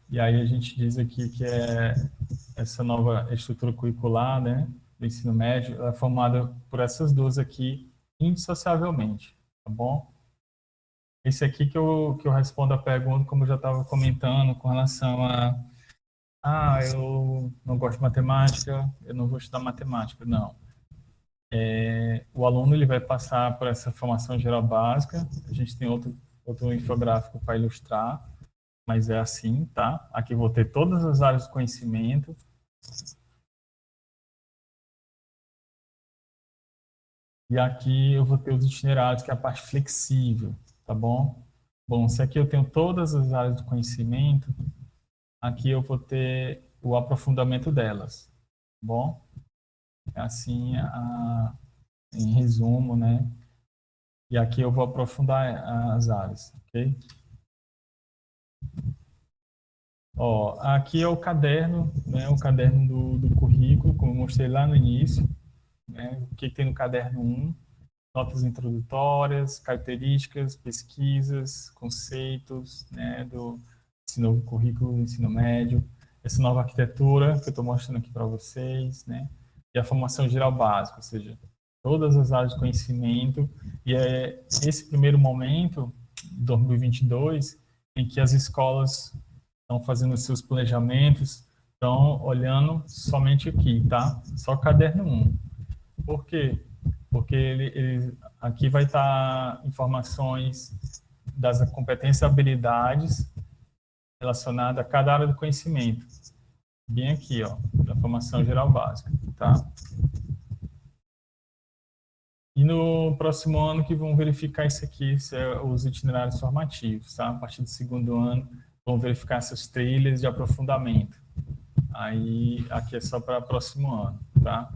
E aí a gente diz aqui que essa nova estrutura curricular, né, do ensino médio, ela é formada por essas duas aqui, indissociavelmente, tá bom? Esse aqui que eu respondo a pergunta, como eu já estava comentando, com relação eu não gosto de matemática, eu não vou estudar matemática. Não. O aluno ele vai passar por essa formação geral básica, a gente tem outro infográfico para ilustrar, mas é assim, tá? Aqui eu vou ter todas as áreas de conhecimento. E aqui eu vou ter os itinerários, que é a parte flexível, tá bom? Bom, se aqui eu tenho todas as áreas de conhecimento, aqui eu vou ter o aprofundamento delas, tá bom? Assim, em resumo, né? E aqui eu vou aprofundar as áreas, ok? Ó, aqui é o caderno, né? O caderno do currículo, como eu mostrei lá no início, né? O que tem no caderno 1? Notas introdutórias, características, pesquisas, conceitos, né? Desse novo currículo do ensino médio, essa nova arquitetura que eu estou mostrando aqui para vocês, né? E a formação geral básica, ou seja, todas as áreas de conhecimento. E é esse primeiro momento, 2022, em que as escolas estão fazendo os seus planejamentos, estão olhando somente aqui, tá? Só caderno 1. Por quê? Porque aqui vai estar informações das competências e habilidades relacionadas a cada área do conhecimento. Bem aqui, ó, da formação geral básica, tá? E no próximo ano que vão verificar isso aqui, os itinerários formativos, tá? A partir do segundo ano, vão verificar essas trilhas de aprofundamento. Aí, aqui é só para o próximo ano, tá?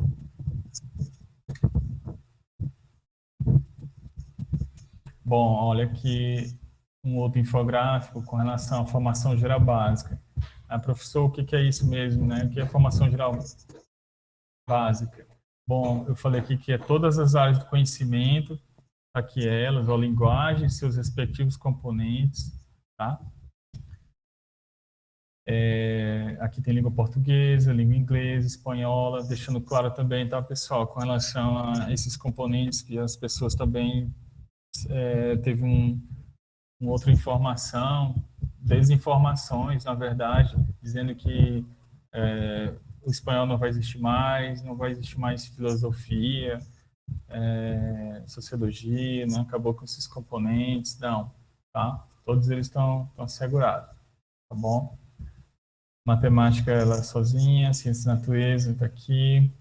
Bom, olha aqui um outro infográfico com relação à formação geral básica. Professor, o que é isso mesmo, né? O que é formação geral básica? Bom, eu falei aqui que é todas as áreas do conhecimento, aqui elas, a linguagem, seus respectivos componentes, tá? Aqui tem língua portuguesa, língua inglesa, espanhola, deixando claro também, tá, pessoal, com relação a esses componentes que as pessoas também teve uma outra informação, desinformações, na verdade, dizendo que o espanhol não vai existir mais filosofia, sociologia, não acabou com esses componentes, não, tá? Todos eles estão assegurados, tá bom? Matemática, ela sozinha, ciência da natureza, está aqui.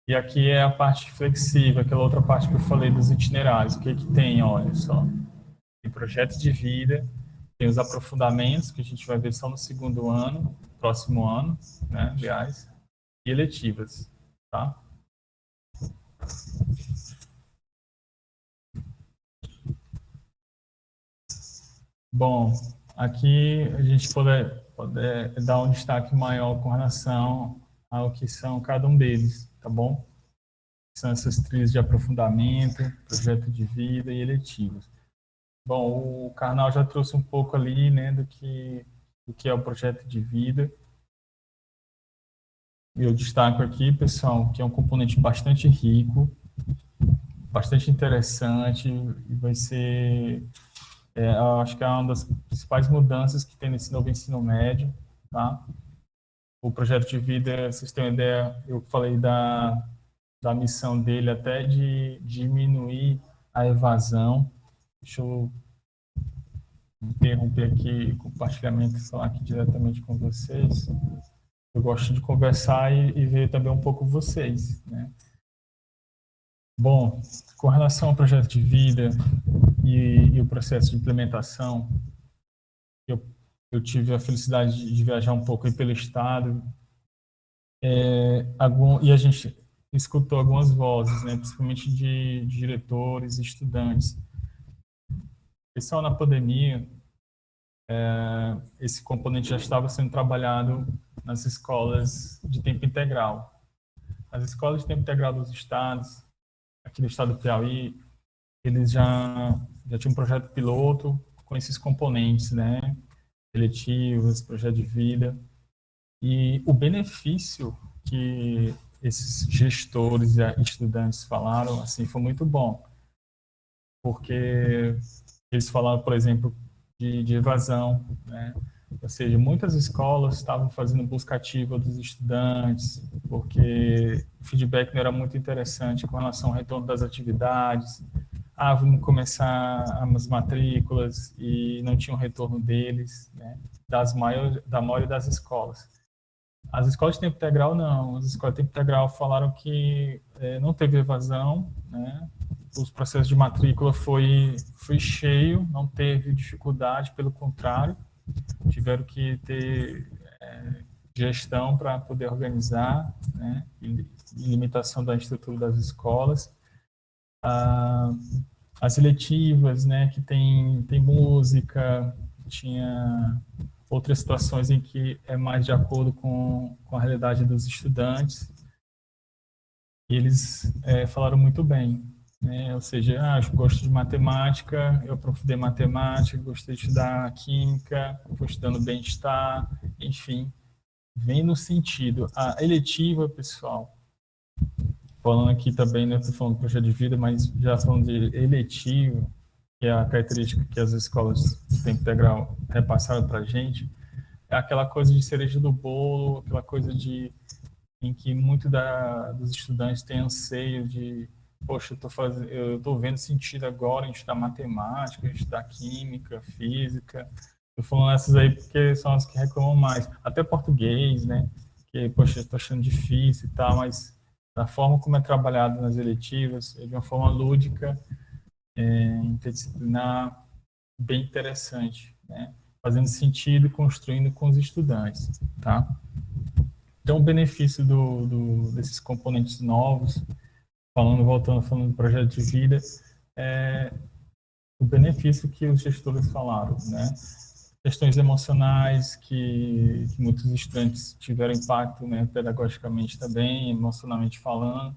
E aqui é a parte flexível, aquela outra parte que eu falei dos itinerários. O que tem, olha só. Tem projetos de vida, tem os aprofundamentos, que a gente vai ver só no segundo ano, próximo ano, né, aliás, e eletivas, tá? Bom, aqui a gente pode dar um destaque maior com relação ao que são cada um deles, tá bom? São essas trilhas de aprofundamento, projeto de vida e eletivos. Bom, o Karnal já trouxe um pouco ali, né, do que é o projeto de vida. Eu destaco aqui, pessoal, que é um componente bastante rico, bastante interessante e vai ser, eu acho que é uma das principais mudanças que tem nesse novo ensino médio, tá? O projeto de vida, vocês têm uma ideia, eu falei da missão dele até de diminuir a evasão. Deixa eu interromper aqui o compartilhamento e falar aqui diretamente com vocês. Eu gosto de conversar e ver também um pouco vocês, né? Bom, com relação ao projeto de vida e o processo de implementação, eu tive a felicidade de viajar um pouco aí pelo estado, e a gente escutou algumas vozes, né, principalmente de diretores e estudantes. Pessoal, na pandemia, esse componente já estava sendo trabalhado nas escolas de tempo integral. As escolas de tempo integral dos estados, aqui no estado do Piauí, eles já tinham um projeto piloto com esses componentes, né? Eletivos, projeto de vida. E o benefício que esses gestores e estudantes falaram, assim, foi muito bom. Porque eles falaram, por exemplo, de evasão, né? Ou seja, muitas escolas estavam fazendo busca ativa dos estudantes, porque o feedback não era muito interessante com relação ao retorno das atividades. Vamos começar as matrículas e não tinha um retorno deles, né? Da maioria das escolas. As escolas de tempo integral, não. As escolas de tempo integral falaram que não teve evasão, né? Os processos de matrícula foi cheio, não teve dificuldade, pelo contrário, tiveram que ter gestão para poder organizar, né, e limitação da estrutura das escolas. As eletivas, né, que tem música, tinha outras situações em que é mais de acordo com a realidade dos estudantes. E eles falaram muito bem, né? Ou seja, eu gosto de matemática, eu aprofundei matemática, gostei de estudar química, vou estudando bem-estar, enfim, vem no sentido. A eletiva, pessoal, falando aqui também, né, estou falando de projeto de vida, mas já falando de eletivo, que é a característica que as escolas de tempo integral repassaram para a gente, é aquela coisa de cereja do bolo, aquela coisa em que muito dos estudantes têm anseio de, poxa, eu estou vendo sentido agora em estudar matemática, em estudar química, física. Estou falando essas aí porque são as que reclamam mais. Até português, né? Que, poxa, estou achando difícil e tal, mas da forma como é trabalhado nas eletivas, é de uma forma lúdica, interdisciplinar, bem interessante, né? Fazendo sentido e construindo com os estudantes, tá? Então, o benefício desses componentes novos, voltando do projeto de vida, o benefício que os gestores falaram, né? Questões emocionais que muitos estudantes tiveram impacto, né, pedagogicamente também, emocionalmente falando.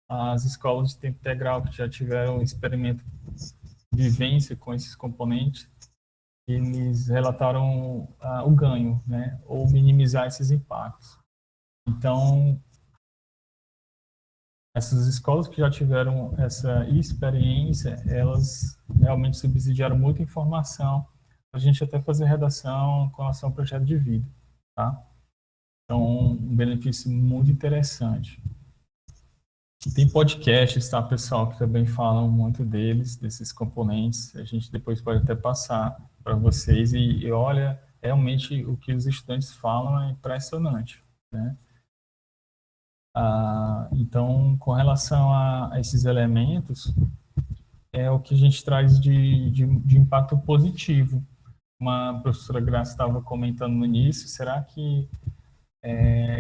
As escolas de tempo integral que já tiveram experimento, vivência com esses componentes, eles relataram o ganho, né, ou minimizar esses impactos. Então, essas escolas que já tiveram essa experiência, elas realmente subsidiaram muita informação para a gente até fazer redação com relação ao projeto de vida, tá? Então, um benefício muito interessante. Tem podcasts, tá, pessoal, que também falam muito desses componentes. A gente depois pode até passar para vocês e olha, realmente o que os estudantes falam é impressionante, né? Então, com relação a esses elementos, é o que a gente traz de impacto positivo. Uma professora Graça estava comentando no início, será que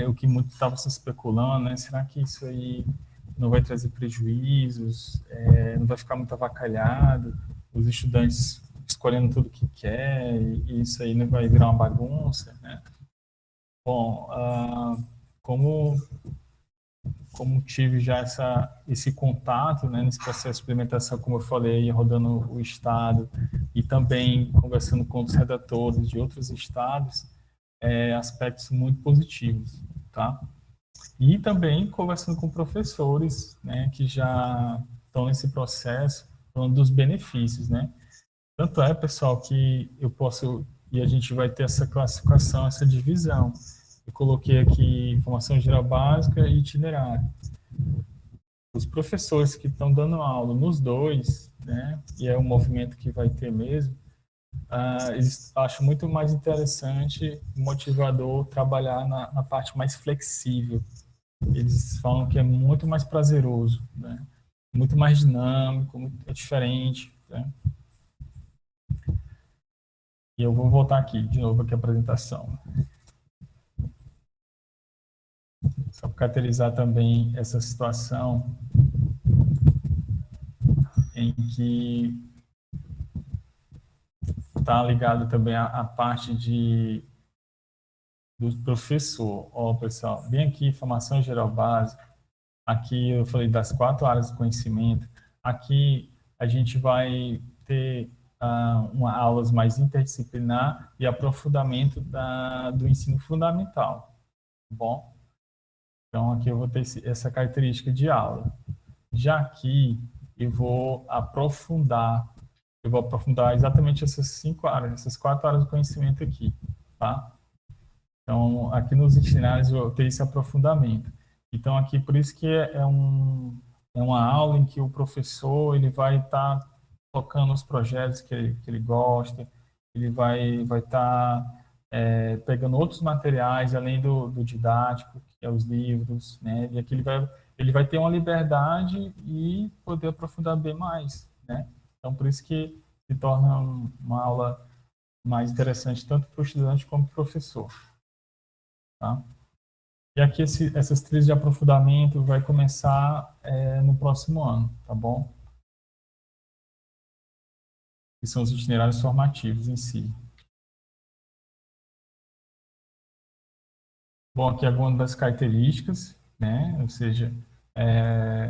o que muito estava se especulando, né? Será que isso aí não vai trazer prejuízos, não vai ficar muito avacalhado, os estudantes escolhendo tudo que quer, e isso aí não vai virar uma bagunça, né? Bom, como tive já esse contato, né, nesse processo de implementação, como eu falei, rodando o estado e também conversando com os redatores de outros estados, aspectos muito positivos, tá? E também conversando com professores, né, que já estão nesse processo, falando dos benefícios, né? Tanto é, pessoal, que eu posso, e a gente vai ter essa classificação, essa divisão. Eu coloquei aqui formação geral básica e itinerário. Os professores que estão dando aula nos dois, né, e é um movimento que vai ter mesmo, eles acham muito mais interessante, motivador, trabalhar na parte mais flexível. Eles falam que é muito mais prazeroso, né, muito mais dinâmico, é diferente, né? E eu vou voltar aqui, de novo, aqui a apresentação. Só para caracterizar também essa situação em que está ligado também à parte do professor. Ó, pessoal, bem aqui, formação geral básica. Aqui eu falei das 4 áreas de conhecimento. Aqui a gente vai ter aulas mais interdisciplinar e aprofundamento do ensino fundamental. Tá bom? Então, aqui eu vou ter essa característica de aula. Já aqui, eu vou aprofundar exatamente essas 5 áreas, essas 4 áreas de conhecimento aqui, tá? Então, aqui nos itinerários eu vou ter esse aprofundamento. Então, aqui, por isso que é uma aula em que o professor ele vai estar tocando os projetos que ele gosta, ele vai estar pegando outros materiais, além do didático, que é os livros, né? E aqui ele vai ter uma liberdade e poder aprofundar bem mais, né? Então, por isso que se torna uma aula mais interessante, tanto para o estudante como para o professor. Tá? E aqui essas trilhas de aprofundamento vai começar no próximo ano, tá bom? Que são os itinerários formativos em si. Bom, aqui algumas das características, né? Ou seja,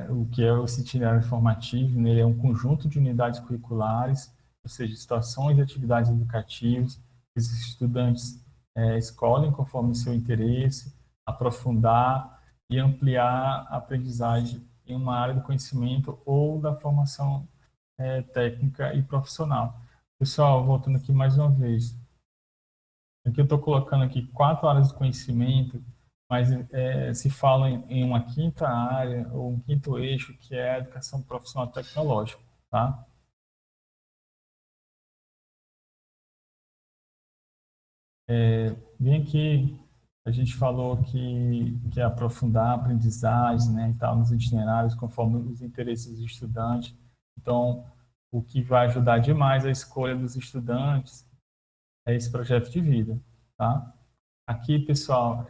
o que é esse itinerário formativo, né? Ele é um conjunto de unidades curriculares, ou seja, situações e atividades educativas que os estudantes escolhem conforme o seu interesse, aprofundar e ampliar a aprendizagem em uma área do conhecimento ou da formação técnica e profissional. Pessoal, voltando aqui mais uma vez. Aqui eu estou colocando aqui 4 áreas de conhecimento, mas se fala em uma 5ª área ou um 5º eixo, que é a educação profissional tecnológica, tá? Bem aqui, a gente falou que é aprofundar a aprendizagem, né, e tal, nos itinerários, conforme os interesses do estudante. Então, o que vai ajudar demais a escolha dos estudantes é esse projeto de vida, tá? Aqui, pessoal,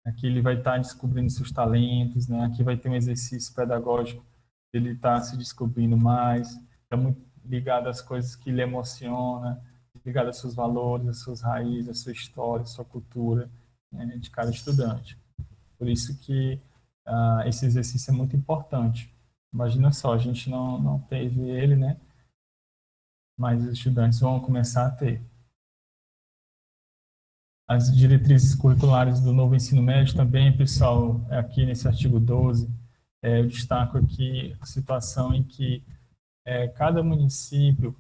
aqui ele vai estar descobrindo seus talentos, né? Aqui vai ter um exercício pedagógico, ele está se descobrindo mais, está muito ligado às coisas que lhe emociona, ligado aos seus valores, às suas raízes, à sua história, à sua cultura, né, de cada estudante. Por isso que esse exercício é muito importante. Imagina só, a gente não teve ele, né? Mas os estudantes vão começar a ter. As diretrizes curriculares do novo ensino médio também, pessoal, aqui nesse artigo 12, eu destaco aqui a situação em que cada município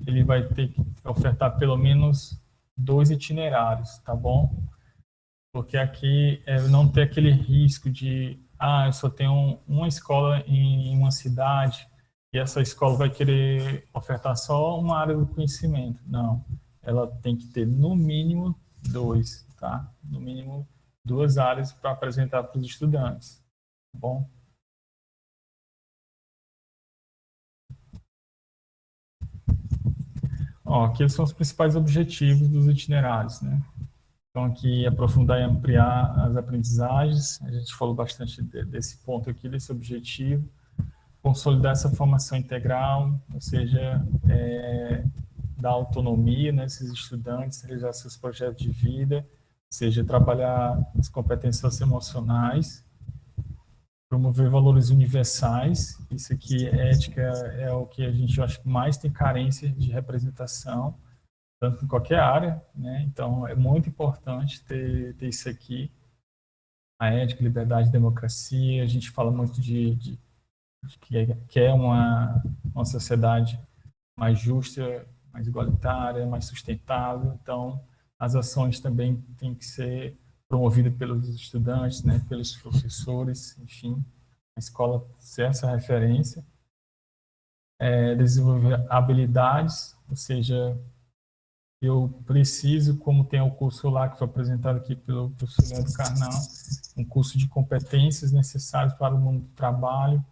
ele vai ter que ofertar pelo menos 2 itinerários, tá bom? Porque aqui não ter aquele risco de, eu só tenho uma escola em uma cidade e essa escola vai querer ofertar só uma área do conhecimento. Não, ela tem que ter no mínimo 2, tá? No mínimo 2 áreas para apresentar para os estudantes, tá bom? Aqui são os principais objetivos dos itinerários, né? Então, aqui, aprofundar e ampliar as aprendizagens. A gente falou bastante desse ponto aqui, desse objetivo. consolidar essa formação integral, ou seja, dar autonomia nesses estudantes, realizar seus projetos de vida, ou seja, trabalhar as competências socioemocionais, promover valores universais. Isso aqui, ética, é o que a gente, eu acho, que mais tem carência de representação, tanto em qualquer área, né? Então, é muito importante ter isso aqui, a ética, liberdade, democracia. A gente fala muito de que é uma sociedade mais justa, mais igualitária, mais sustentável. Então, as ações também têm que ser promovidas pelos estudantes, né, pelos professores, enfim, a escola ser essa referência. Desenvolver habilidades, ou seja, eu preciso, como tem o curso lá que foi apresentado aqui pelo professor Leandro Carnal, um curso de competências necessárias para o mundo do trabalho.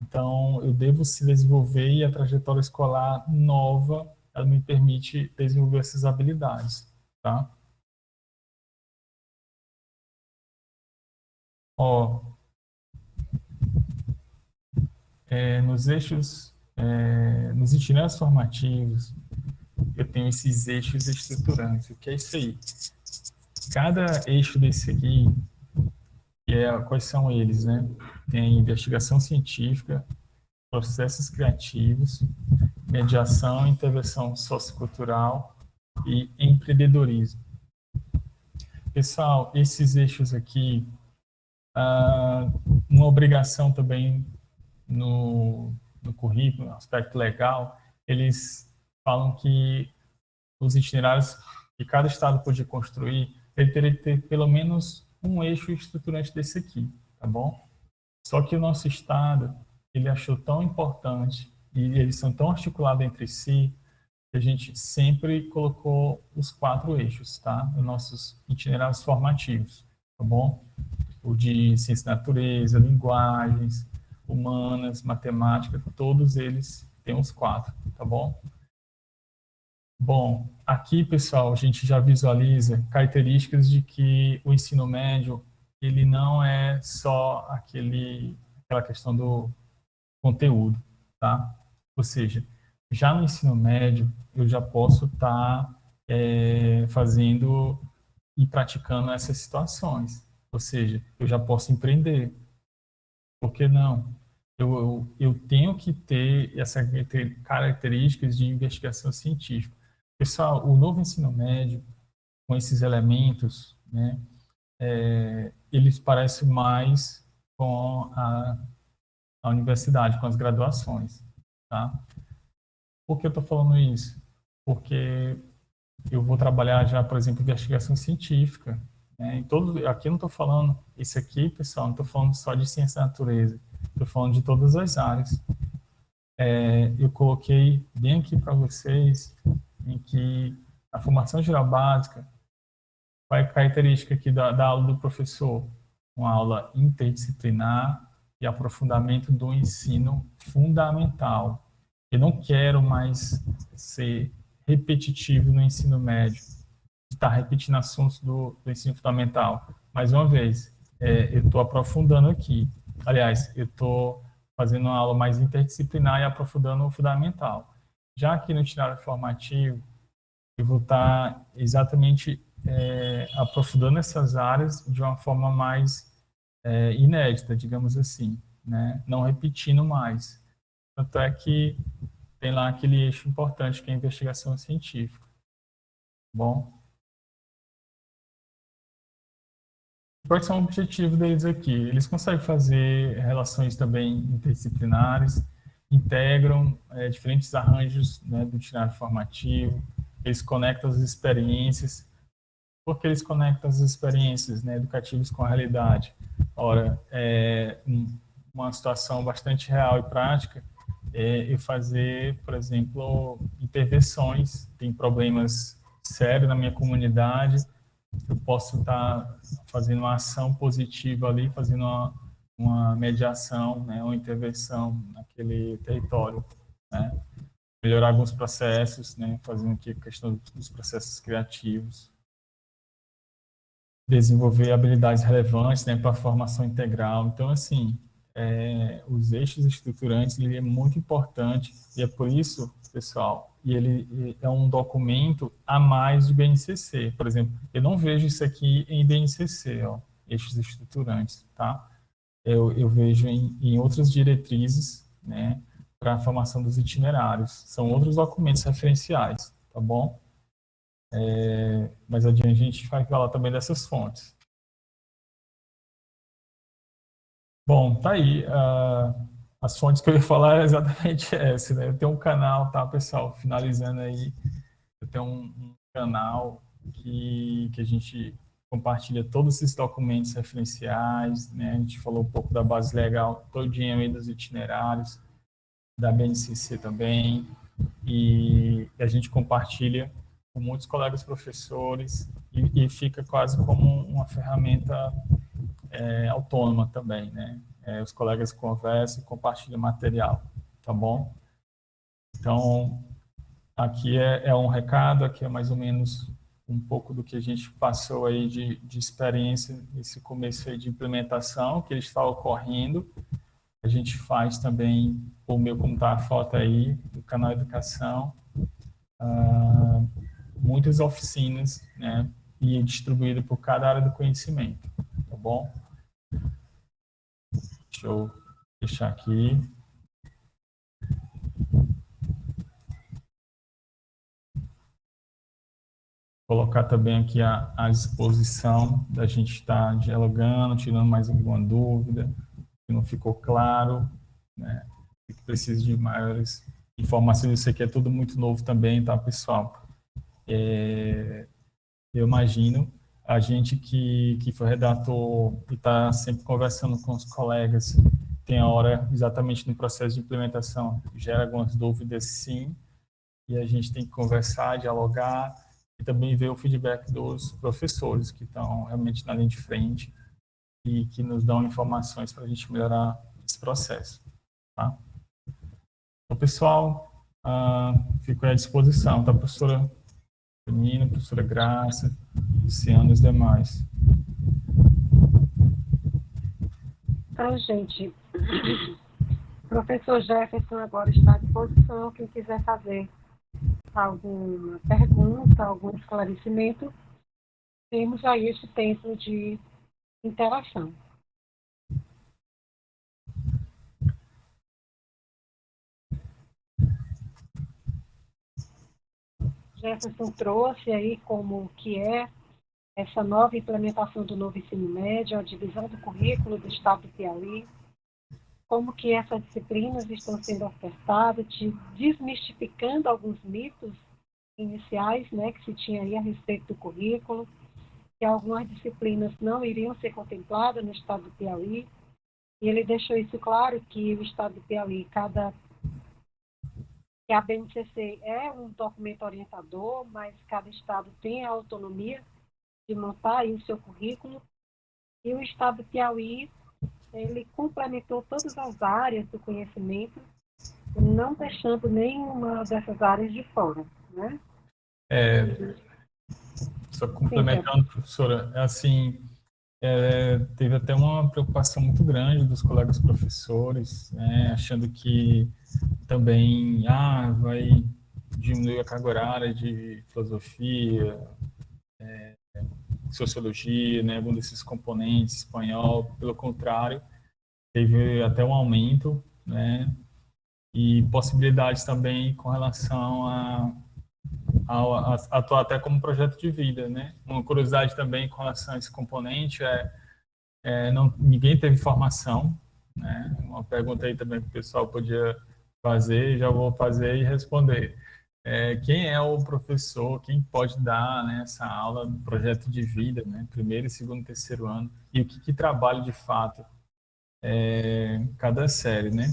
Então, eu devo se desenvolver, e a trajetória escolar nova, ela me permite desenvolver essas habilidades, tá? Nos eixos, nos itinerários formativos, eu tenho esses eixos estruturantes. O que é isso aí? Cada eixo desse aqui, quais são eles, né? Tem investigação científica, processos criativos, mediação, intervenção sociocultural e empreendedorismo. Pessoal, esses eixos aqui, uma obrigação também no currículo, no aspecto legal, eles falam que os itinerários que cada estado podia construir, ele teria que ter pelo menos um eixo estruturante desse aqui, tá bom? Só que o nosso estado, ele achou tão importante e eles são tão articulados entre si que a gente sempre colocou os 4 eixos, tá? Nos nossos itinerários formativos, tá bom? O de ciência da natureza, linguagens, humanas, matemática, todos eles têm os 4, tá bom? Bom, aqui, pessoal, a gente já visualiza características de que o ensino médio, ele não é só aquela questão do conteúdo, tá? Ou seja, já no ensino médio, eu já posso estar fazendo e praticando essas situações. Ou seja, eu já posso empreender. Por que não? Eu tenho que ter essas características de investigação científica. Pessoal, o novo ensino médio, com esses elementos, né, eles parecem mais com a universidade, com as graduações, tá? Por que eu estou falando isso? Porque eu vou trabalhar já, por exemplo, investigação científica, né? Aqui eu não estou falando, isso aqui, pessoal, não estou falando só de ciência da natureza, estou falando de todas as áreas. Eu coloquei bem aqui para vocês em que a formação geral básica, qual é a característica aqui da aula do professor? Uma aula interdisciplinar e aprofundamento do ensino fundamental. Eu não quero mais ser repetitivo no ensino médio, estar repetindo assuntos do ensino fundamental. Mais uma vez, eu estou aprofundando aqui. Aliás, eu estou fazendo uma aula mais interdisciplinar e aprofundando o fundamental. Já aqui no itinerário formativo, eu vou estar exatamente aprofundando essas áreas de uma forma mais inédita, digamos assim, né? Não repetindo mais. Tanto é que tem lá aquele eixo importante que é a investigação científica. Bom, quais são os objetivos deles aqui? Eles conseguem fazer relações também interdisciplinares, integram diferentes arranjos, né, do itinerário formativo, eles conectam as experiências. Por que eles conectam as experiências, né, educativas com a realidade? Ora, uma situação bastante real e prática eu fazer, por exemplo, intervenções. Tem problemas sérios na minha comunidade, eu posso estar fazendo uma ação positiva ali, fazendo uma mediação, né, uma intervenção naquele território, né? Melhorar alguns processos, né, fazendo aqui a questão dos processos criativos. Desenvolver habilidades relevantes, né, para a formação integral. Então, assim, os eixos estruturantes, ele é muito importante, e é por isso, pessoal, e ele é um documento a mais de BNCC. Por exemplo, eu não vejo isso aqui em BNCC, ó, eixos estruturantes, tá? Eu vejo em outras diretrizes, né, para a formação dos itinerários. São outros documentos referenciais, tá bom? Mais adiante a gente vai falar também dessas fontes. Bom, tá aí. As fontes que eu ia falar é exatamente essa, né? Eu tenho um canal, tá, pessoal? Finalizando aí, eu tenho um canal que a gente compartilha todos esses documentos referenciais, né? A gente falou um pouco da base legal todinha aí dos itinerários, da BNCC também, e a gente compartilha com muitos colegas professores e fica quase como uma ferramenta autônoma também, né? Os colegas conversam e compartilham material, tá bom? Então, aqui é um recado, aqui é mais ou menos um pouco do que a gente passou aí de experiência nesse começo aí de implementação, que ele está ocorrendo. A gente faz também, o meu, como está a foto aí, do canal Educação, muitas oficinas, né? E distribuído por cada área do conhecimento, tá bom? Deixa eu deixar aqui. Colocar também aqui a disposição da gente estar dialogando, tirando mais alguma dúvida, que não ficou claro, né? E que precisa de maiores informações. Isso aqui é tudo muito novo também, tá, pessoal? Eu imagino a gente que foi redator e está sempre conversando com os colegas, tem a hora exatamente no processo de implementação, gera algumas dúvidas, sim, e a gente tem que conversar, dialogar, e também ver o feedback dos professores que estão realmente na linha de frente e que nos dão informações para a gente melhorar esse processo, tá? Então, pessoal, fico à disposição, tá, professora Nina, professora Graça, Luciano e os demais. Então, gente, o professor Jefferson agora está à disposição. Quem quiser fazer alguma pergunta, algum esclarecimento, temos aí esse tempo de interação. Jefferson trouxe aí como que é essa nova implementação do novo ensino médio, a divisão do currículo do estado do Piauí, como que essas disciplinas estão sendo ofertadas, desmistificando alguns mitos iniciais, né, que se tinha aí a respeito do currículo, que algumas disciplinas não iriam ser contempladas no estado do Piauí, e ele deixou isso claro que o estado do Piauí, que a BNCC é um documento orientador, mas cada estado tem a autonomia de montar aí o seu currículo, e o estado do Piauí, ele complementou todas as áreas do conhecimento, não deixando nenhuma dessas áreas de fora, né? Só complementando, professora, assim, teve até uma preocupação muito grande dos colegas professores, né, achando que também vai diminuir a carga horária de filosofia, sociologia, né, algum desses componentes, espanhol. Pelo contrário, teve até um aumento, né, e possibilidades também com relação a atuar até como projeto de vida, né. Uma curiosidade também com relação a esse componente ninguém teve formação, né. Uma pergunta aí também que o pessoal podia fazer, já vou fazer e responder. Quem é o professor, quem pode dar, né, essa aula do projeto de vida, né, primeiro, segundo, terceiro ano, e o que trabalha de fato cada série, né?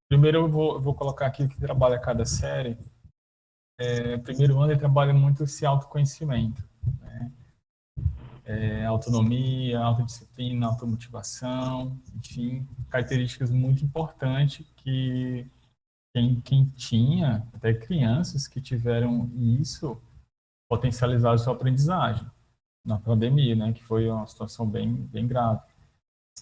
Primeiro eu vou colocar aqui o que trabalha cada série. Primeiro ano ele trabalha muito esse autoconhecimento, né? Autonomia, autodisciplina, automotivação, enfim, características muito importantes que quem tinha, até crianças que tiveram isso, potencializaram sua aprendizagem na pandemia, né, que foi uma situação bem grave.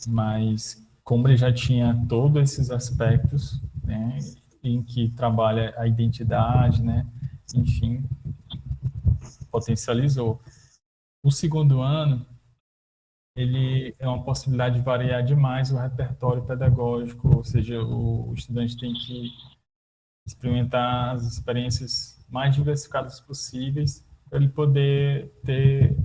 Mas como ele já tinha todos esses aspectos, né, em que trabalha a identidade, né, enfim, potencializou. O segundo ano, ele é uma possibilidade de variar demais o repertório pedagógico, ou seja, o estudante tem que experimentar as experiências mais diversificadas possíveis para ele poder ter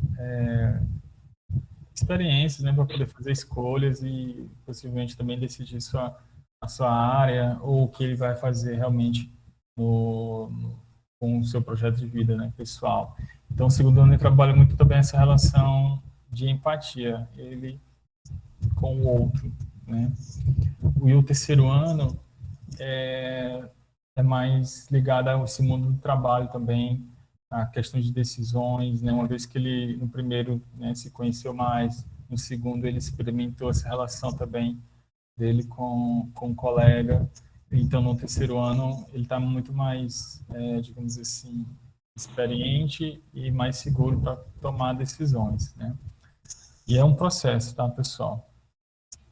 experiências, né, para poder fazer escolhas e possivelmente também decidir a sua área ou o que ele vai fazer realmente com o seu projeto de vida, né, pessoal. Então, o segundo ano ele trabalha muito também essa relação de empatia, ele com o outro, né? E o terceiro ano é mais ligado a esse mundo do trabalho também, a questão de decisões, né? Uma vez que ele, no primeiro, né, se conheceu mais, no segundo ele experimentou essa relação também dele com o colega, então no terceiro ano ele está muito mais, digamos assim, experiente e mais seguro para tomar decisões, né? E é um processo, tá, pessoal?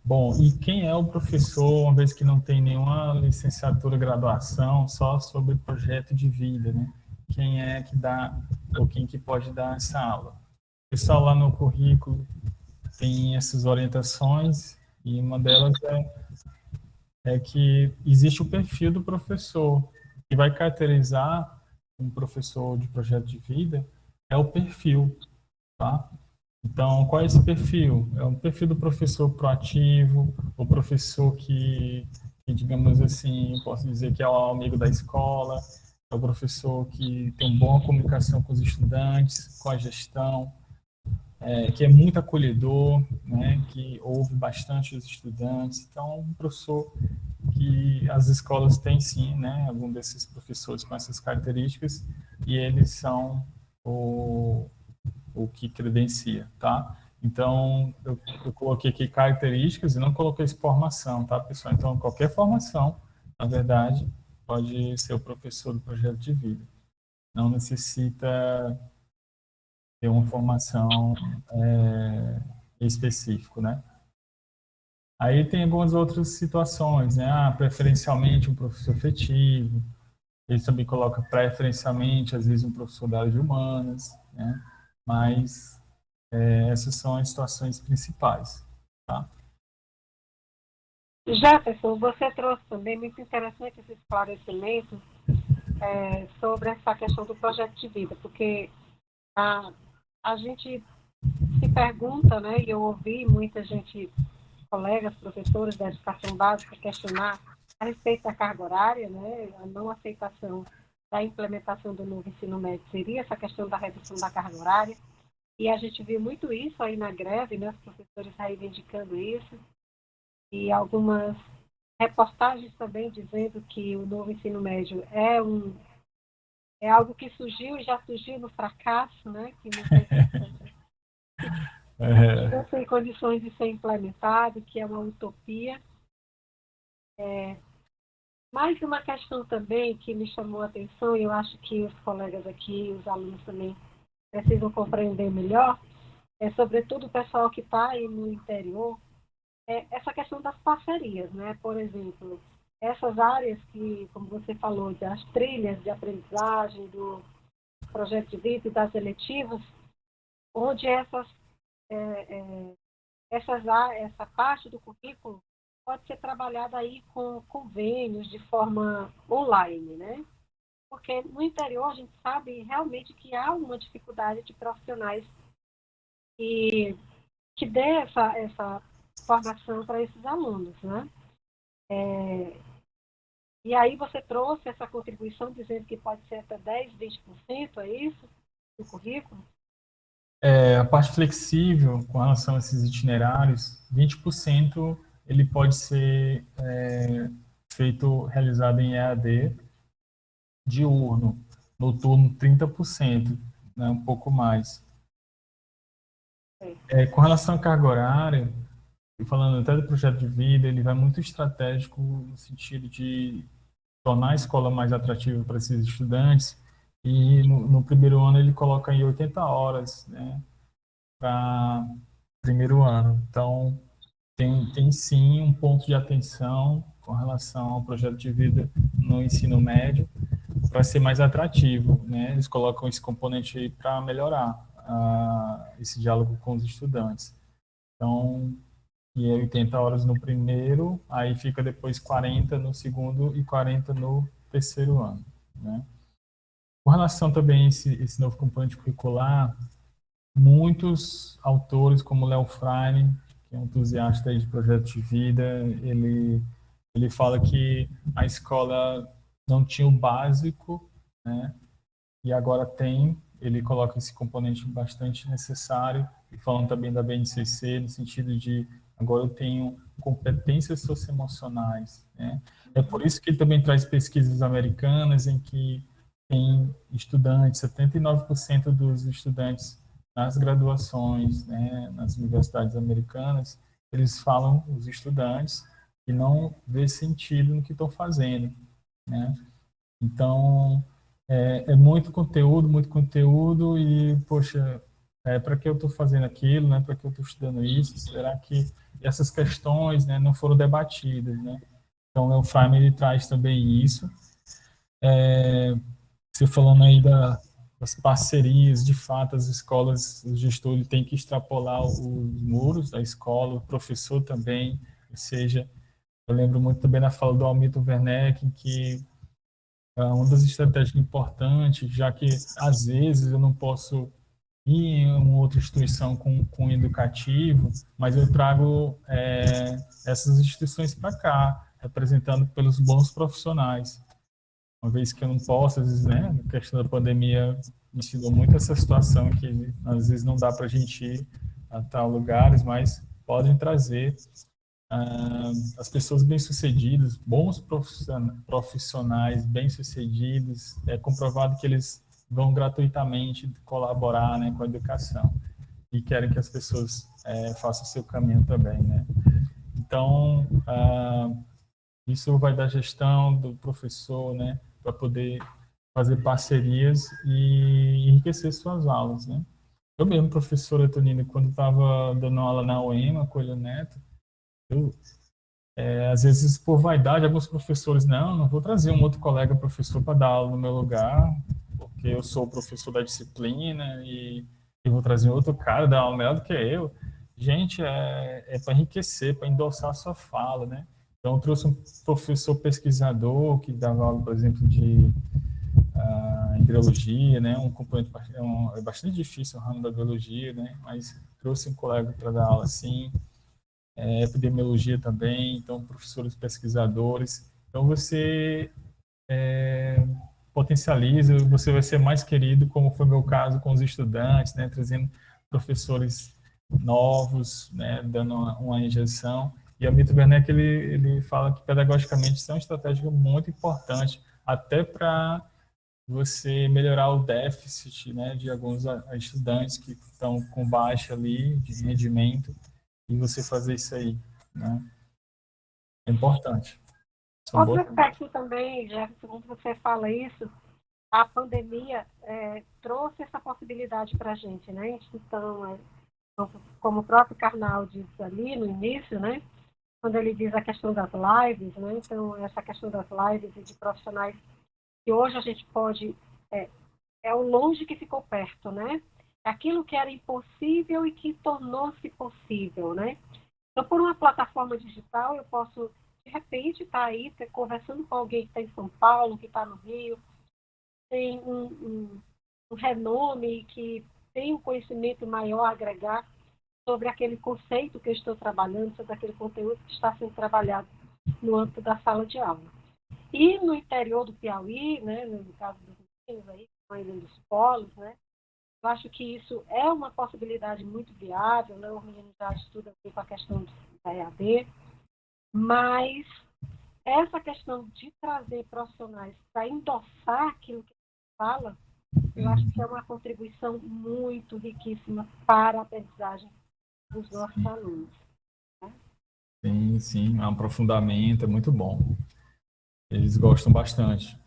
Bom, e quem é o professor, uma vez que não tem nenhuma licenciatura, graduação, só sobre projeto de vida, né? Quem é que dá, ou quem que pode dar essa aula? O pessoal lá no currículo tem essas orientações, e uma delas é que existe o perfil do professor, que vai caracterizar um professor de projeto de vida, é o perfil, tá? Então, qual é esse perfil? É um perfil do professor proativo, o professor que, digamos assim, posso dizer que é o amigo da escola, é o professor que tem uma boa comunicação com os estudantes, com a gestão, que é muito acolhedor, né, que ouve bastante os estudantes. Então, um professor que as escolas têm sim, né, algum desses professores com essas características, e eles são o que credencia, tá? Então, eu coloquei aqui características e não coloquei formação, tá, pessoal? Então, qualquer formação, na verdade, pode ser o professor do projeto de vida. Não necessita ter uma formação específica, né? Aí tem algumas outras situações, né? Preferencialmente um professor efetivo, ele também coloca preferencialmente, às vezes, um professor da área de humanas, né? Mas essas são as situações principais, tá? Jefferson, você trouxe também muito interessante esse esclarecimento sobre essa questão do projeto de vida, porque a gente se pergunta, né, e eu ouvi muita gente, colegas, professores da educação básica, questionar a respeito da carga horária, né, a não aceitação da implementação do novo ensino médio seria essa questão da redução da carga horária, e a gente viu muito isso aí na greve, né, os professores reivindicando isso, e algumas reportagens também dizendo que o novo ensino médio é algo que surgiu e já surgiu no fracasso, né, que não tem condições de ser implementado, que é uma utopia. Mais uma questão também que me chamou a atenção, e eu acho que os colegas aqui, os alunos também precisam compreender melhor, sobretudo o pessoal que está aí no interior, essa questão das parcerias, né? Por exemplo, essas áreas que, como você falou, das trilhas de aprendizagem, do projeto de vida e das eletivas, onde essa parte do currículo pode ser trabalhada aí com convênios de forma online, né? Porque no interior a gente sabe realmente que há uma dificuldade de profissionais que dê essa formação para esses alunos, né? E aí você trouxe essa contribuição dizendo que pode ser até 10%, 20%, é isso? Do currículo? A parte flexível com relação a esses itinerários, 20% ele pode ser realizado em EAD diurno, noturno 30%, né, um pouco mais. Com relação à carga horária, e falando até do projeto de vida, ele vai muito estratégico no sentido de tornar a escola mais atrativa para esses estudantes, e no primeiro ano ele coloca em 80 horas, né, para primeiro ano. Então, tem sim um ponto de atenção com relação ao projeto de vida no ensino médio para ser mais atrativo, né? Eles colocam esse componente aí para melhorar esse diálogo com os estudantes. Então, e é 80 horas no primeiro, aí fica depois 40 no segundo e 40 no terceiro ano, né? Com relação também a esse novo componente curricular, muitos autores, como Léo Freire, que é um entusiasta aí de projeto de vida, ele fala que a escola não tinha o básico, né? E agora tem, ele coloca esse componente bastante necessário, e falando também da BNCC, no sentido de agora eu tenho competências socioemocionais, né? É por isso que ele também traz pesquisas americanas em que tem estudantes, 79% dos estudantes nas graduações, né, nas universidades americanas, eles falam, os estudantes, que não vê sentido no que estão fazendo, né? Então, é muito conteúdo e, poxa, para que eu estou fazendo aquilo, né? Para que eu estou estudando isso? Será que essas questões, né, não foram debatidas, né? Então, o Freire, ele traz também isso. Você falando aí das parcerias, de fato, as escolas, o gestor ele tem que extrapolar os muros da escola, o professor também, ou seja, eu lembro muito também da fala do Hamilton Werneck, que uma das estratégias importantes, já que às vezes eu não posso ir em uma outra instituição com educativo, mas eu trago essas instituições para cá, representando pelos bons profissionais. Uma vez que eu não posso, às vezes, né, a questão da pandemia me ensinou muito essa situação que às vezes não dá para a gente ir a tal lugares, mas podem trazer as pessoas bem-sucedidas, bons profissionais bem-sucedidos, é comprovado que eles vão gratuitamente colaborar, né, com a educação e querem que as pessoas façam o seu caminho também, né? Então, isso vai da gestão do professor, né, para poder fazer parcerias e enriquecer suas aulas, né? Eu mesmo, professora Tonina, quando estava dando aula na UEMA, Coelho Neto, às vezes, por vaidade, alguns professores, não vou trazer um outro colega professor para dar aula no meu lugar, porque eu sou o professor da disciplina e vou trazer outro cara dar aula melhor do que eu. Gente, é para enriquecer, para endossar a sua fala, né? Então, eu trouxe um professor pesquisador que dava aula, por exemplo, de embriologia, né? Um componente é bastante difícil o ramo da biologia, né? Mas trouxe um colega para dar aula assim. Epidemiologia também, então professores pesquisadores. Então você potencializa, você vai ser mais querido, como foi o meu caso com os estudantes, né, trazendo professores novos, né, dando uma injeção. E o Hamilton Werneck, ele fala que pedagogicamente isso é uma estratégia muito importante, até para você melhorar o déficit, né, de alguns estudantes que estão com baixa ali de rendimento, e você fazer isso aí, né? É importante. Outro aspecto também, Jefferson, quando você fala isso, a pandemia trouxe essa possibilidade para a gente, né? Então, como o próprio Karnal disse ali no início, né? Quando ele diz a questão das lives, né? Então, essa questão das lives e de profissionais que hoje a gente pode... É o longe que ficou perto, né? Aquilo que era impossível e que tornou-se possível, né? Então, por uma plataforma digital, eu posso, de repente, estar aí conversando com alguém que está em São Paulo, que está no Rio, tem um renome, que tem um conhecimento maior a agregar sobre aquele conceito que eu estou trabalhando, sobre aquele conteúdo que está sendo trabalhado no âmbito da sala de aula. E no interior do Piauí, né, no caso dos meninos aí, que estão indo dos polos, né, eu acho que isso é uma possibilidade muito viável, né? O menino já estuda com a questão da EAD, mas essa questão de trazer profissionais para endossar aquilo que a gente fala, eu acho que é uma contribuição muito riquíssima para a aprendizagem dos nossos alunos. Né? Sim, é um aprofundamento, é muito bom. Eles gostam bastante.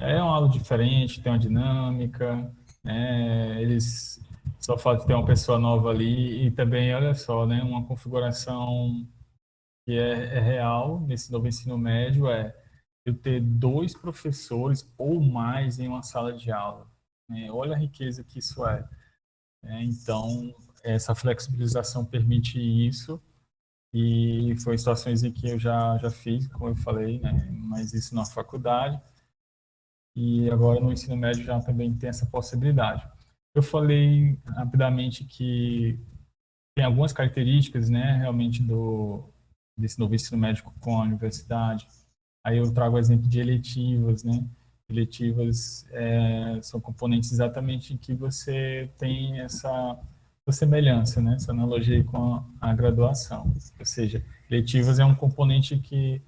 É uma aula diferente, tem uma dinâmica, né? Eles Só o fato de ter uma pessoa nova ali e também, olha só, né, uma configuração que é real nesse novo ensino médio é eu ter 2 professores ou mais em uma sala de aula, né? Olha a riqueza que isso é, né? Então, essa flexibilização permite isso e foi situações em que eu já fiz, como eu falei, né? Mas isso na faculdade e agora no ensino médio já também tem essa possibilidade. Eu falei rapidamente que tem algumas características, né, realmente desse novo ensino médio com a universidade. Aí eu trago o exemplo de eletivas, né? Eletivas são componentes exatamente em que você tem essa semelhança, né? Essa analogia aí com a graduação. Ou seja, eletivas é um componente que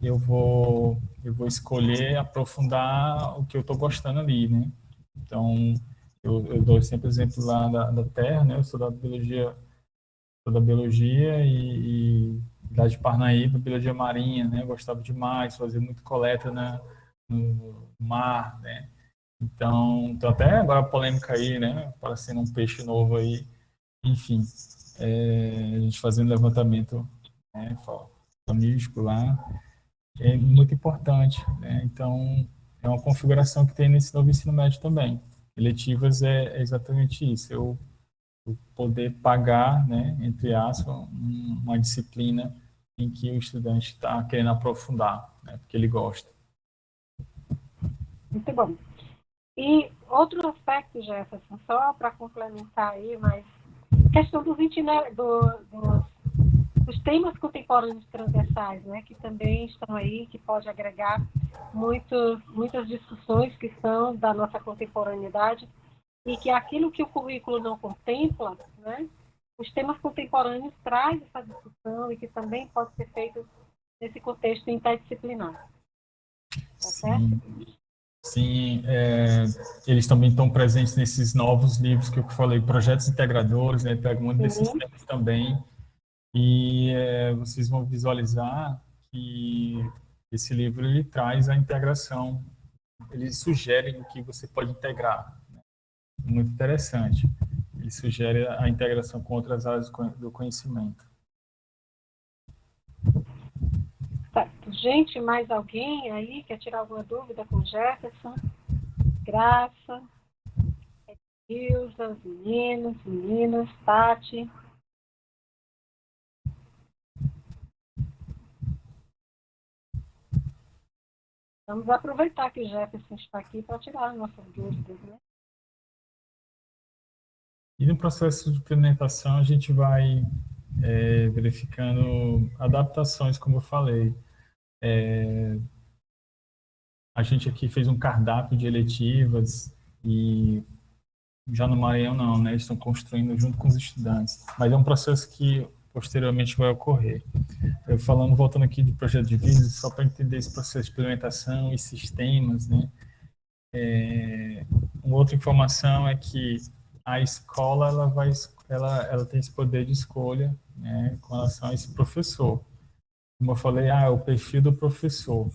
eu vou escolher aprofundar o que eu estou gostando ali, né? Então, eu dou sempre exemplo lá da Terra, né? Eu sou da biologia e lá de Parnaíba, biologia marinha, né? Eu gostava demais, fazia muito coleta no mar, né? Então até agora a polêmica aí, né? Parecendo um peixe novo aí, enfim, a gente fazendo levantamento, né? Famístico lá, é muito importante, né? Então, é uma configuração que tem nesse novo ensino médio também. Eletivas é exatamente isso, eu poder pagar, né, entre aspas, uma disciplina em que o estudante está querendo aprofundar, né, porque ele gosta. Muito bom. E outro aspecto, Jefferson, só para complementar aí, mas questão dos temas contemporâneos transversais, né, que também estão aí, que pode agregar muitas discussões que são da nossa contemporaneidade e que aquilo que o currículo não contempla, né, os temas contemporâneos traz essa discussão e que também pode ser feito nesse contexto interdisciplinar. Tá certo? Sim, eles também estão presentes nesses novos livros que eu falei, projetos integradores, né, pega muito desses temas também, e vocês vão visualizar que esse livro ele traz a integração, ele sugere o que você pode integrar, né? Muito interessante. Ele sugere a integração com outras áreas do conhecimento. Certo. Gente, mais alguém aí quer tirar alguma dúvida com o Jefferson? Graça, Ilza, os meninos, meninas, Tati. Vamos aproveitar que o Jefferson está aqui para tirar as nossas dúvidas, né? E no processo de implementação, a gente vai verificando adaptações, como eu falei. A gente aqui fez um cardápio de eletivas e já no Maranhão não, né? Eles estão construindo junto com os estudantes. Mas é um processo que posteriormente vai ocorrer. Voltando aqui de projeto de vida, só para entender esse processo de implementação e sistemas, né? Uma outra informação é que a escola ela tem esse poder de escolha, né, com relação a esse professor. Como eu falei, é o perfil do professor.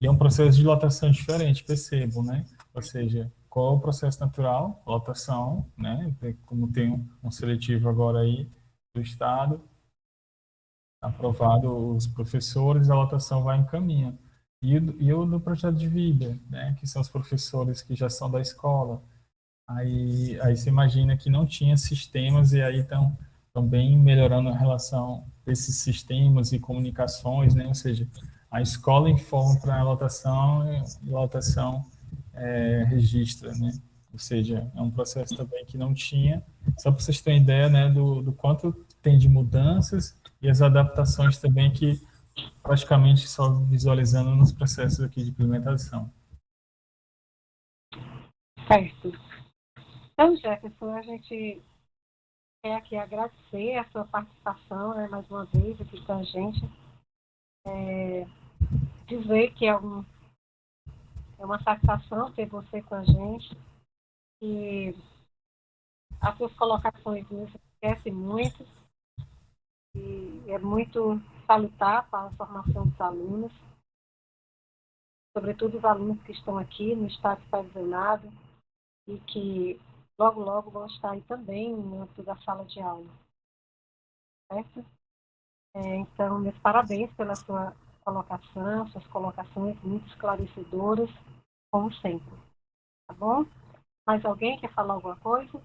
E é um processo de lotação diferente, percebo, né? Ou seja, qual é o processo natural? Lotação, né? Como tem um seletivo agora aí do Estado, aprovado os professores, a lotação vai em caminho. E o do projeto de vida, né? Que são os professores que já são da escola. Aí você imagina que não tinha sistemas e aí estão bem melhorando a relação desses sistemas e comunicações, né? Ou seja, a escola informa para a lotação e a lotação registra, né? Ou seja, é um processo também que não tinha. Só para vocês terem ideia, né, do quanto tem de mudanças e as adaptações também que praticamente só visualizando nos processos aqui de implementação. Certo. Então, Jefferson, a gente quer aqui agradecer a sua participação, né, mais uma vez aqui com a gente. Dizer que é uma satisfação ter você com a gente. E as suas colocações nos enriquecem muito. E é muito salutar para a formação dos alunos, sobretudo os alunos que estão aqui no estado supervisionado e que logo, logo vão estar aí também no âmbito da sala de aula. Certo? Então, meus parabéns pela sua colocação, suas colocações muito esclarecedoras, como sempre. Tá bom? Mais alguém quer falar alguma coisa?